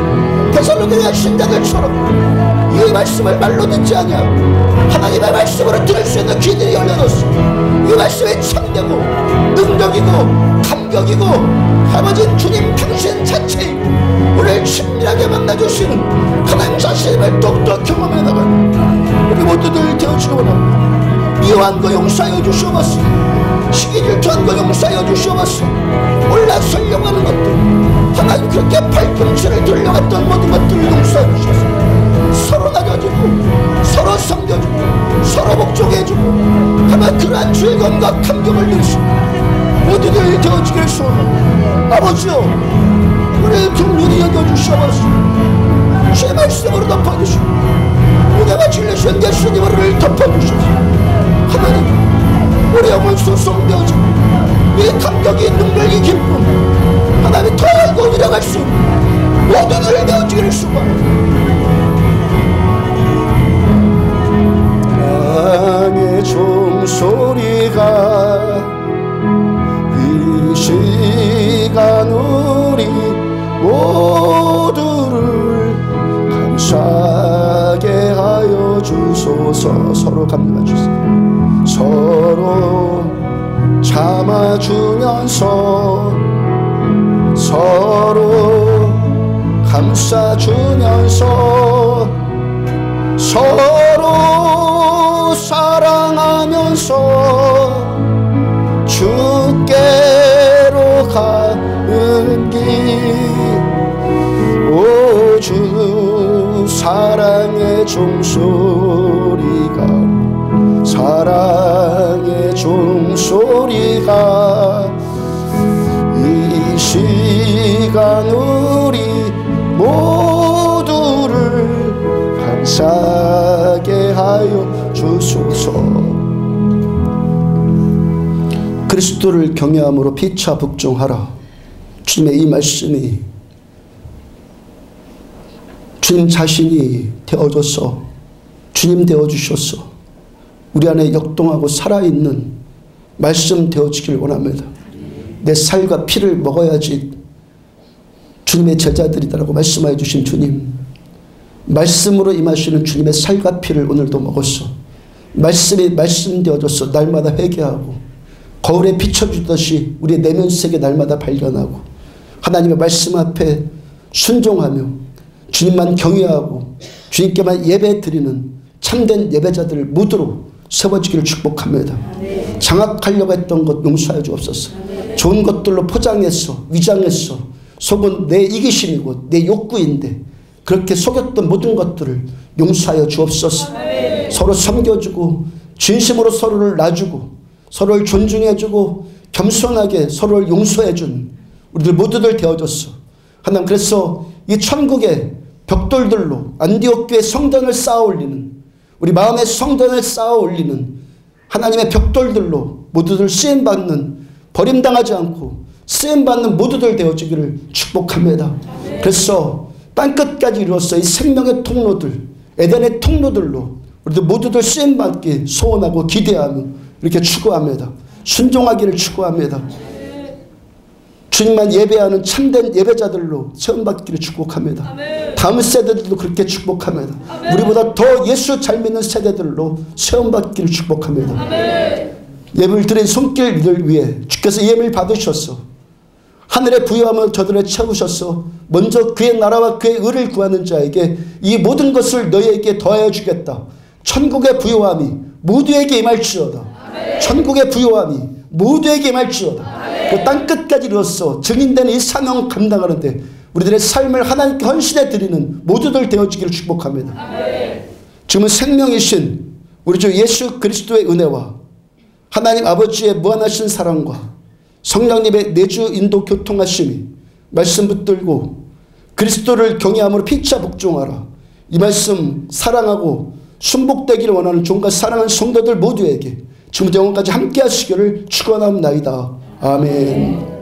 A: 데살로니가 신자들처럼 이 말씀을 말로 듣지 아니하고 하나님의 말씀으로 들을 수 있는 귀들이 열려졌어. 이 말씀이 참되고 능력이고 감격이고 아버지 주님 당신 자체이고 우리를 친밀하게 만나주시는 하나님 자신을 똑똑 경험해 나가는 우리 모두들 되어주시고 원합니다. 미워한 거 용서하여 주시옵소서. 시기 질투한 거 용서하여 주시옵소서. 올라서려고 하는 것들, 하나님 그렇게 발꿈치를 들려갔던 모든 것들을 용서해 주셔서 서로 나눠주고 서로 아버지여, 우리의 경륜이 여겨주시옵소서. 주의 말씀으로 덮어주시고 은혜와 진리신 예수님을 덮어주시옵소서. 하나님, 우리 영혼 소송되어져 이 감격이 능력이 기쁨 하나님 더 알고 일어갈 수 있는 모든 일을 되어지기를 축원합니다. 사랑의 종소리가 이 시간 우리 모두를 감사하게 하여 주소서. 서로 감동해 주세요. 서로 참아주면서 서로 감싸주면서 서로 사랑하면서 주께로 가는 길. 오 주 사랑의 종소리가 사랑의 종소리가 이 시간 우리 모두를 감사하게 하여 주소서. 그리스도를 경외함으로 피차 복종하라. 주님의 이 말씀이 주님 자신이 되어줘서 주님 되어주셔서 우리 안에 역동하고 살아있는 말씀 되어지길 원합니다. 내 살과 피를 먹어야지 주님의 제자들이다라고 말씀하여 주신 주님, 말씀으로 임하시는 주님의 살과 피를 오늘도 먹었어. 말씀이 말씀 되어줘서 날마다 회개하고 거울에 비춰주듯이 우리의 내면 세계 날마다 발견하고 하나님의 말씀 앞에 순종하며 주님만 경외하고 주님께만 예배 드리는 참된 예배자들 모두로 세워지기를 축복합니다. 장악하려고 했던 것 용서하여 주옵소서. 좋은 것들로 포장했어, 위장했어. 속은 내 이기심이고 내 욕구인데 그렇게 속였던 모든 것들을 용서하여 주옵소서. 서로 섬겨주고 진심으로 서로를 놔주고 서로를 존중해주고 겸손하게 서로를 용서해준 우리들 모두들 되어줬어. 하나님, 그래서 이 천국의 벽돌들로 안디옥 교회 성전을 쌓아 올리는, 우리 마음의 성전을 쌓아 올리는 하나님의 벽돌들로 모두들 쓰임받는, 버림당하지 않고 쓰임받는 모두들 되어지기를 축복합니다. 그래서 땅끝까지 이루어서 이 생명의 통로들, 에덴의 통로들로 우리들 모두들 쓰임받기 소원하고 기대하며 이렇게 추구합니다. 순종하기를 추구합니다. 주님만 예배하는 참된 예배자들로 체험받기를 축복합니다. 다음 세대들도 그렇게 축복합니다. 우리보다 더 예수 잘 믿는 세대들로 체험받기를 축복합니다. 예배를 드린 손길을 위해 주께서 예배를 받으셔서 하늘의 부유함을 저들에 채우셔서 먼저 그의 나라와 그의 의를 구하는 자에게 이 모든 것을 너희에게 더하여 주겠다. 천국의 부유함이 모두에게 임할지어다. 천국의 부유함이 모두에게 임할지어다. 그 땅끝까지 이루어서 증인되는 이 사명 감당하는데 우리들의 삶을 하나님께 헌신해 드리는 모두들 되어지기를 축복합니다. 지금은 생명이신 우리 주 예수 그리스도의 은혜와 하나님 아버지의 무한하신 사랑과 성령님의 내주 인도 교통하심이 말씀 붙들고 그리스도를 경외함으로 피차 복종하라. 이 말씀 사랑하고 순복되기를 원하는 종과 사랑하는 성도들 모두에게 지금부터 영원까지 함께 하시기를 축원합니다. 아멘.